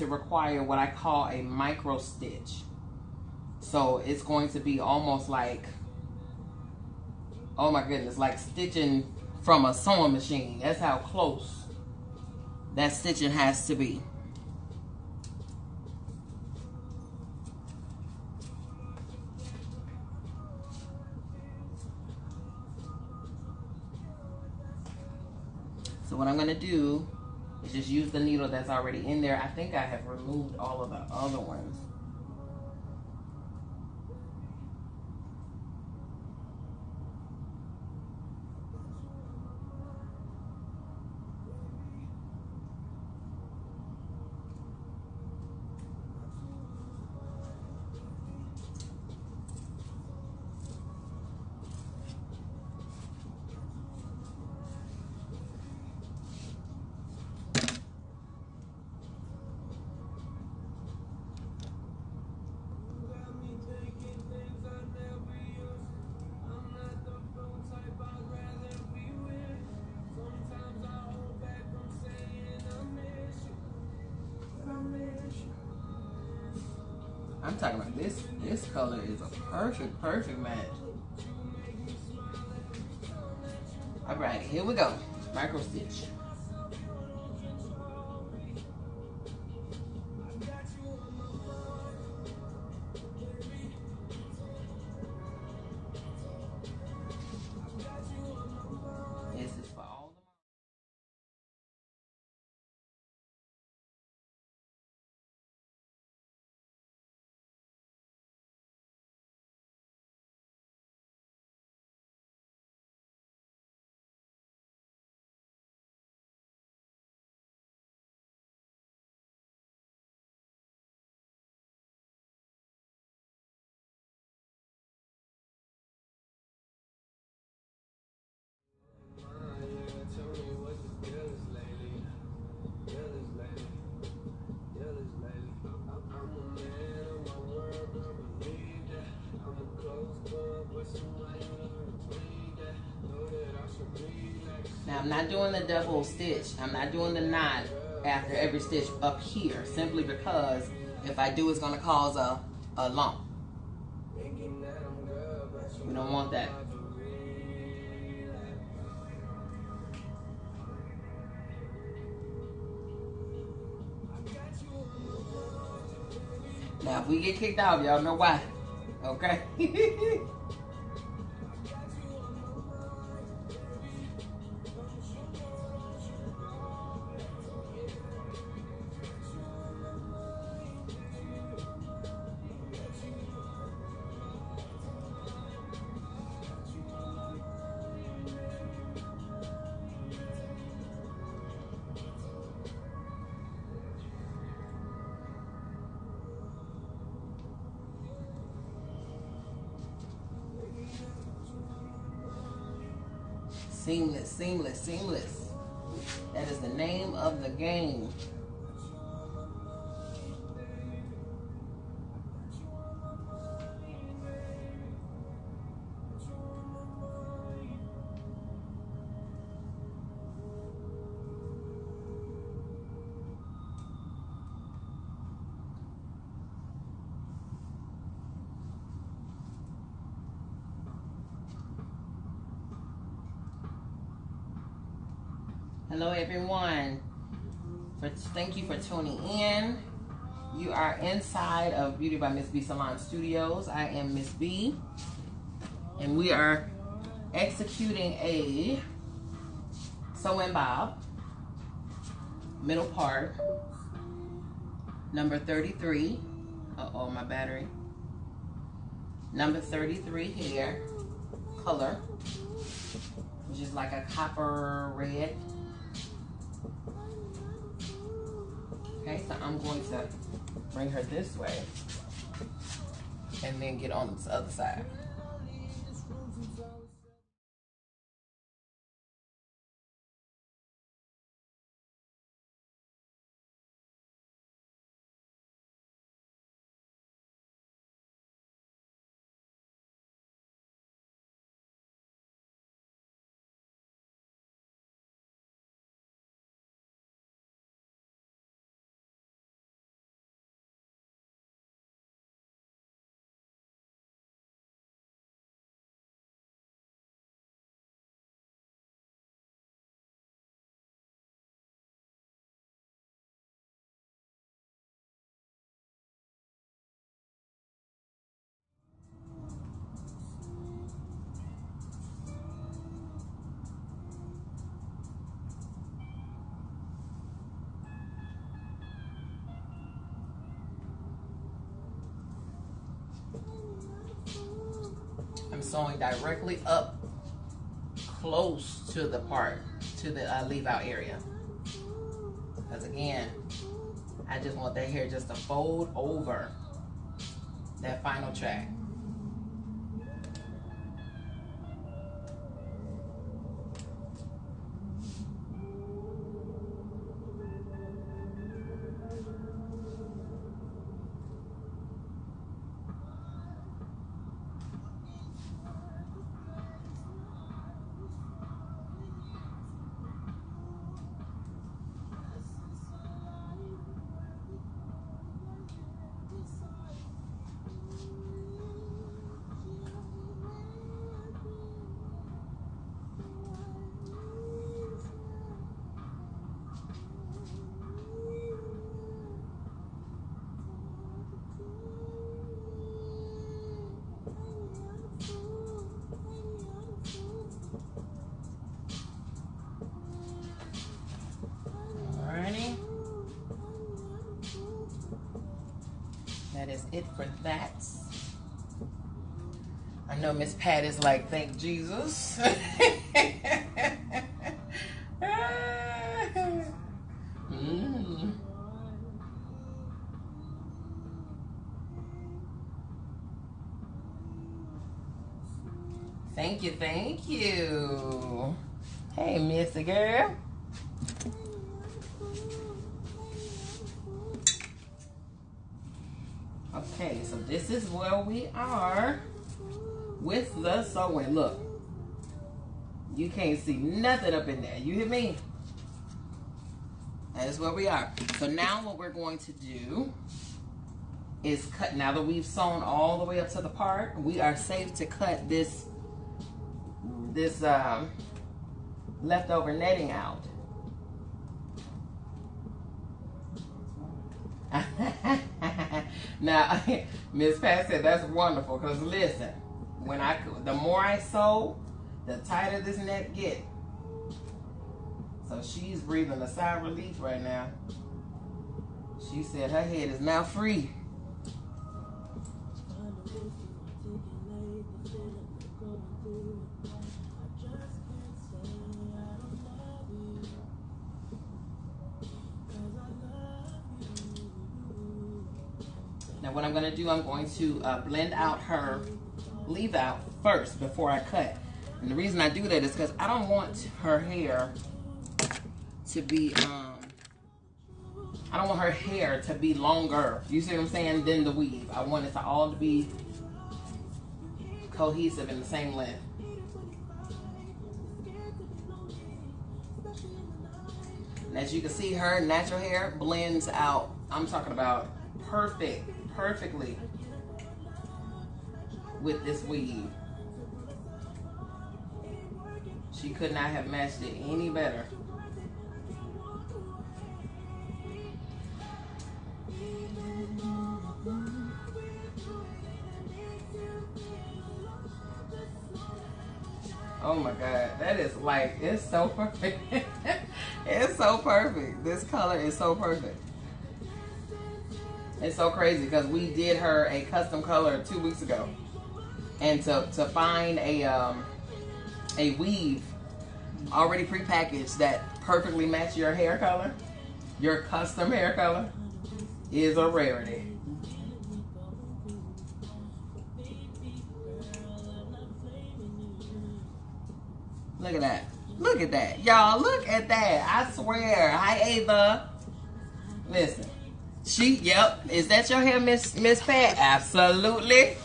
require what I call a micro stitch. So it's going to be almost like, oh my goodness, like stitching from a sewing machine. That's how close that stitching has to be. So what I'm going to do is just use the needle that's already in there. I think I have removed all of the other ones. I'm talking about this color is a perfect match. All right, here we go. Micro stitch. This is for all the Now I'm not doing the double stitch. I'm not doing the knot after every stitch up here, simply because if I do, it's going to cause a lump. We don't want that. Now if we get kicked out, y'all know why. Okay? Seamless, seamless, seamless. That is the name of the game. Hello everyone. Thank you for tuning in. You are inside of Beauty by Miss B Salon Studios. I am Miss B, and we are executing a sew and bob middle part, number 33. Uh-oh, my battery. Number 33 here, color, which is like a copper red. Okay, so I'm going to bring her this way and then get on this other side. I'm sewing directly up close to the part, to the leave out area. Because again, I just want that hair just to fold over that final track. That is it for that. I know Miss Pat is like, thank Jesus. Thank you, thank you. Hey, Missy girl. Okay, so this is where we are with the sewing. Look, you can't see nothing up in there. You hear me? That is where we are. So now what we're going to do is cut. Now that we've sewn all the way up to the part, we are safe to cut this leftover netting out. Now, Miss Pat said that's wonderful, because listen, the more I sew, the tighter this net get. So she's breathing a sigh of relief right now. She said her head is now free. Now what I'm going to do, I'm going to blend out her leave out first before I cut. And the reason I do that is because I don't want her hair to be, I don't want her hair to be longer, you see what I'm saying, than the weave. I want it to all be cohesive in the same length. And as you can see, her natural hair blends out. I'm talking about perfectly with this weave. She could not have matched it any better. Oh my God, that is like, it's so perfect. It's so perfect. This color is so perfect. It's so crazy because we did her a custom color 2 weeks ago. And to find a weave already prepackaged that perfectly match your hair color, your custom hair color, is a rarity. Look at that. Look at that. Y'all, look at that. I swear. Hi, Ava. Listen. Yep. Is that your hair, Miss Pat? Absolutely.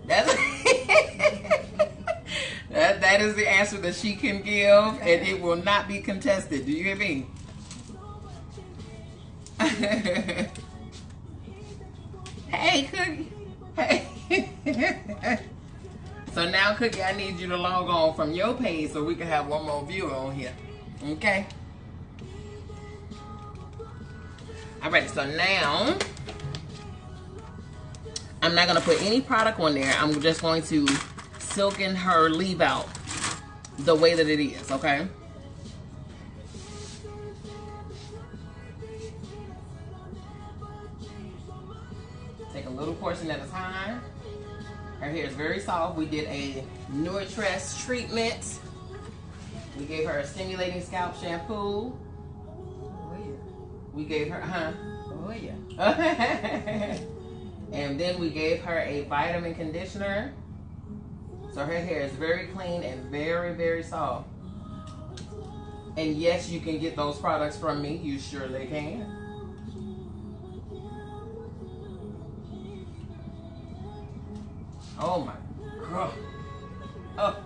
That's that is the answer that she can give, and it will not be contested. Do you hear me? Hey, Cookie. Hey. So now, Cookie, I need you to log on from your page so we can have one more viewer on here. Okay? Alright, so now I'm not going to put any product on there. I'm just going to silken her leave out the way that it is, okay? Take a little portion at a time. Her hair is very soft. We did a Nutritress treatment. We gave her a stimulating scalp shampoo. Oh, yeah. We gave her, oh yeah. And then we gave her a vitamin conditioner. So her hair is very clean and very, very soft. And yes, you can get those products from me. You surely can. Oh my God. Oh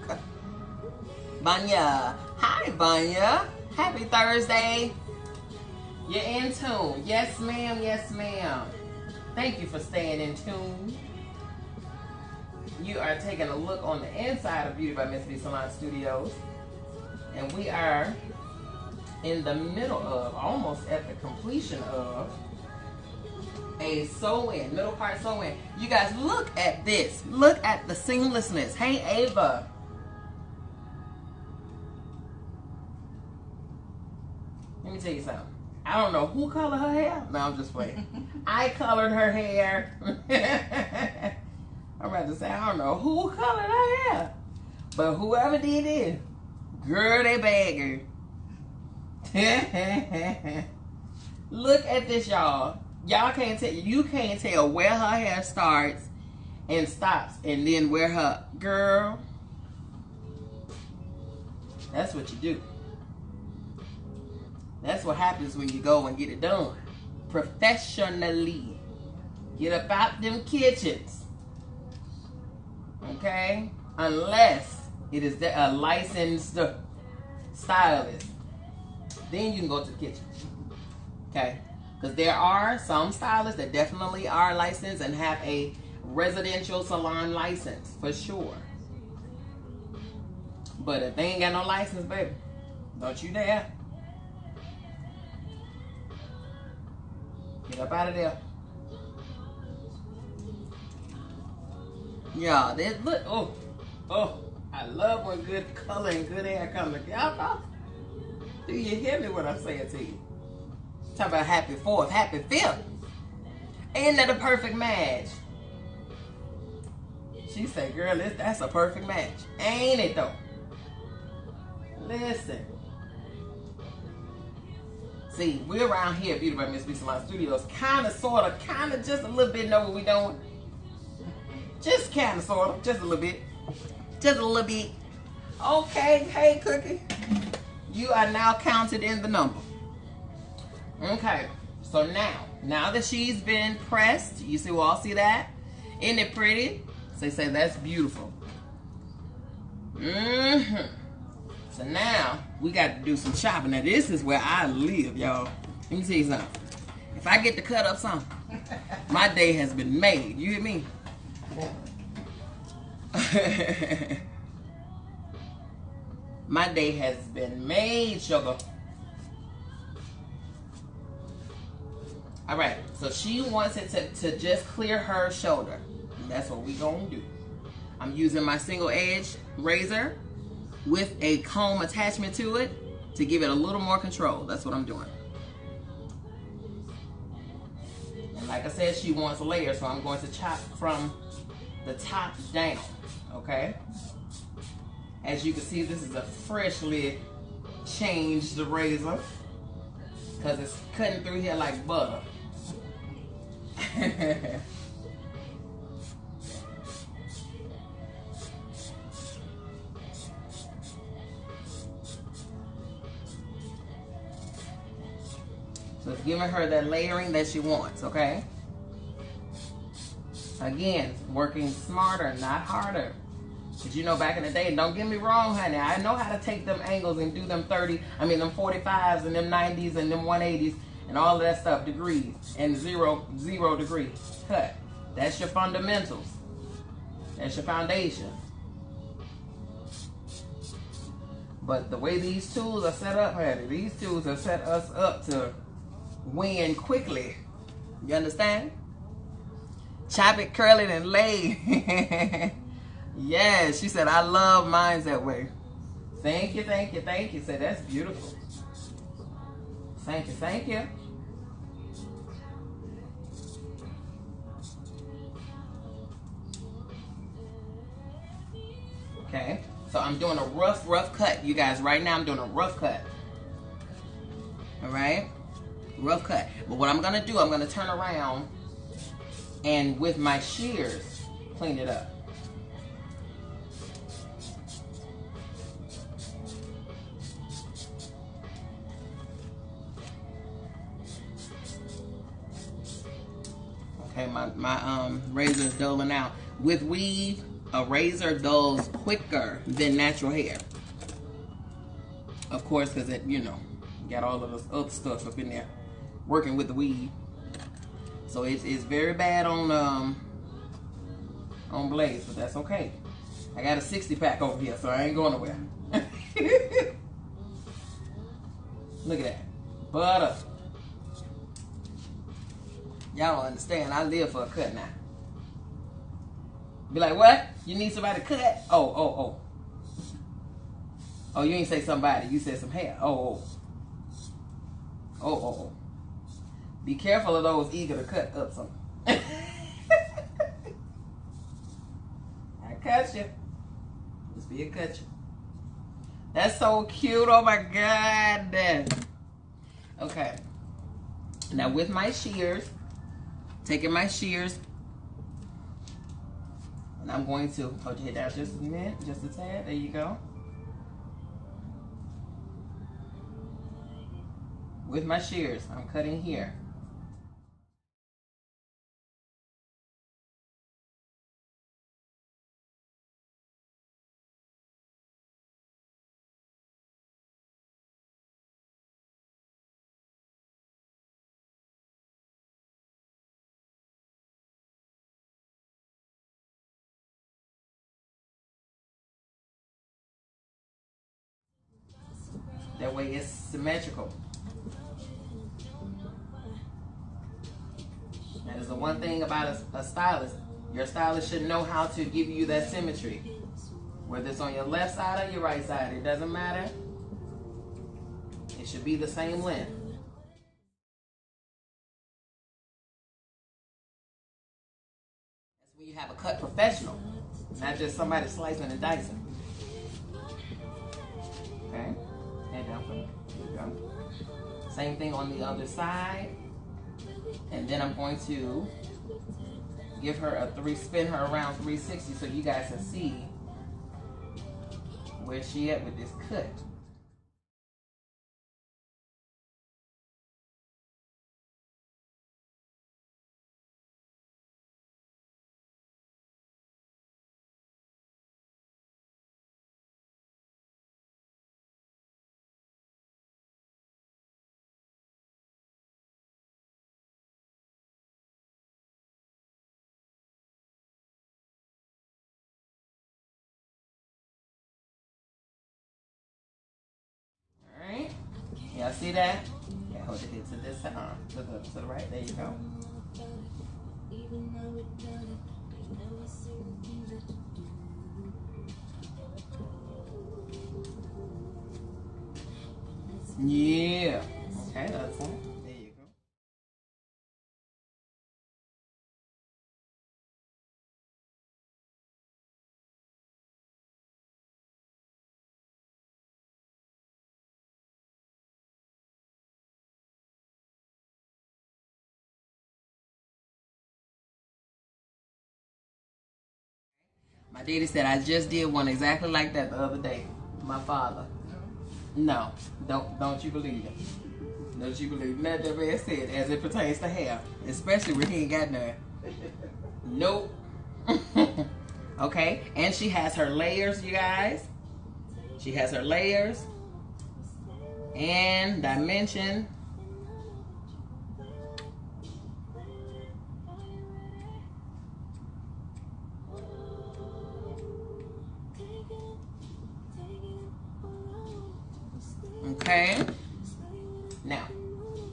God. Vanya. Hi, Vanya. Happy Thursday. You're in tune. Yes, ma'am. Yes, ma'am. Thank you for staying in tune. You are taking a look on the inside of Beauty by Miss B Salon Studios. And we are in the middle of, almost at the completion of, a sew-in, middle part sew-in. You guys, look at this. Look at the seamlessness. Hey, Ava. Let me tell you something. I don't know who colored her hair. No, I'm just playing. I colored her hair. I'm about to say, I don't know who colored her hair. But whoever did it, girl, they bad girl. Look at this, y'all. Y'all can't tell, you can't tell where her hair starts and stops, and then where her, girl, that's what you do. That's what happens when you go and get it done professionally. Get up out them kitchens, okay? Unless it is a licensed stylist, then you can go to the kitchen, okay? Because there are some stylists that definitely are licensed and have a residential salon license, for sure. But if they ain't got no license, baby, don't you dare. Get up out of there. Yeah, this, look, oh, I love when good color and good hair come together. Do you hear me when I say it to you? Talk about happy 4th, happy 5th. Ain't that a perfect match? She said, girl, that's a perfect match. Ain't it though? Listen. See, we're around here at Beauty by Miss B Salon Studios. Kind of, sort of, kind of, just a little bit know what we're doing. Just kind of, sort of, just a little bit. Just a little bit. Okay, hey Cookie. You are now counted in the number. Okay, so now that she's been pressed, you see, all see that? Isn't it pretty? So they say that's beautiful. So now we got to do some shopping. Now this is where I live, y'all. Let me tell you something. If I get to cut up something, my day has been made. You hear me? My day has been made, sugar. All right, so she wants it to just clear her shoulder. And that's what we gonna do. I'm using my single edge razor with a comb attachment to it to give it a little more control. That's what I'm doing. And like I said, she wants layers, so I'm going to chop from the top down, okay? As you can see, this is a freshly changed razor because it's cutting through here like butter. So it's giving her that layering that she wants, okay? Again, working smarter, not harder. Because you know, back in the day, don't get me wrong, honey, I know how to take them angles and do them them 45s and them 90s and them 180s and all of that stuff, degrees, and zero degree cut. That's your fundamentals. That's your foundation. But the way these tools are set up, honey, these tools have set us up to win quickly. You understand? Chop it, curl it, and lay. Yes, she said, I love mine that way. Thank you, thank you, thank you. Say, that's beautiful. Thank you, thank you. Okay, so I'm doing a rough cut, you guys. Right now, I'm doing a rough cut. All right, rough cut. But what I'm gonna do, I'm gonna turn around and with my shears, clean it up. Okay, my razor is dulling out. With weave, a razor dulls quicker than natural hair. Of course, because it, you know, got all of this other stuff up in there working with the weave. So it's very bad on blades, but that's okay. I got a 60 pack over here, so I ain't going nowhere. Look at that. Butter. Y'all don't understand. I live for a cut now. Be like, what? You need somebody to cut? Oh, you ain't say somebody. You said some hair. Oh. Be careful of those eager to cut up something. I cut you. Just be a cut you. That's so cute. Oh my God. Okay. Now with my shears, taking my shears, and I'm going to hold your head down just a minute, just a tad. There you go. With my shears, I'm cutting here. That way it's symmetrical. That is the one thing about a stylist. Your stylist should know how to give you that symmetry. Whether it's on your left side or your right side, it doesn't matter. It should be the same length. That's when you have a cut professional, not just somebody slicing and dicing. Okay? Head down for me. There you go. Same thing on the other side. And then I'm going to give her spin her around 360 so you guys can see where's she at with this cut? Y'all see that? Yeah, hold your head to this side, to the right. There you go. Yeah. Okay, that's it. There you go. My daddy said I just did one exactly like that the other day. My father. No, don't you believe it? Don't you believe nothing that man said as it pertains to hair, especially when he ain't got none. Nope. Okay, and she has her layers, you guys. She has her layers and dimension. Okay. Now,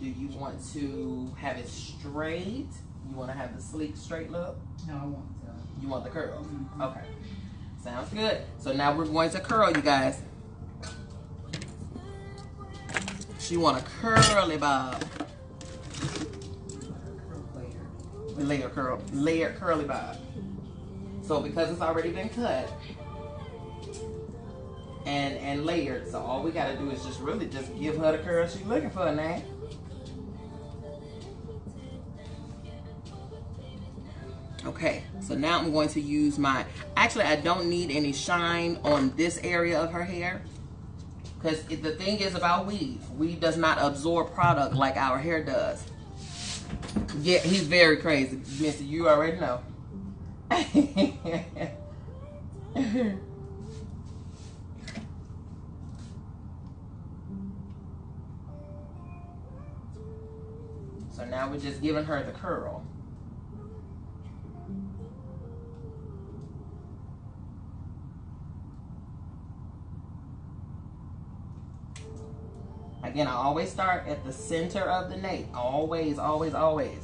do you want to have it straight? You want to have the sleek, straight look? No, I want You want the curls? Okay. Sounds good. So now we're going to curl, you guys. She want a curly bob. Layered curly bob. So because it's already been cut and layered, so all we gotta do is just really just give her the curl she's looking for now. Okay, so now I'm going to use my, actually I don't need any shine on this area of her hair, because the thing is about weave does not absorb product like our hair does. Yeah, he's very crazy, Missy, you already know. So now we're just giving her the curl. Again, I always start at the center of the nape. Always, always, always.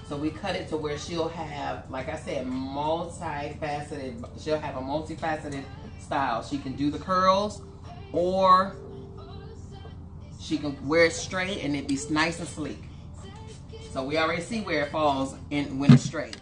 So we cut it to where she'll have, like I said, multifaceted. She'll have a multifaceted style. She can do the curls, or she can wear it straight and it be nice and sleek. So we already see where it falls in when it's straight.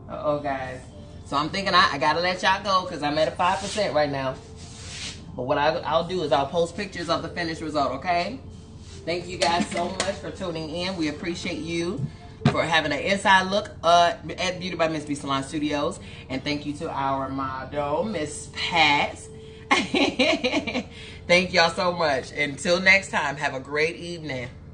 Uh-oh, guys. So I'm thinking I gotta let y'all go because I'm at a 5% right now. But what I'll do is I'll post pictures of the finished result, okay? Thank you guys so much for tuning in. We appreciate you for having an inside look at Beauty by Miss B Salon Studios. And thank you to our model, Miss Pat. Thank y'all so much. Until next time, have a great evening.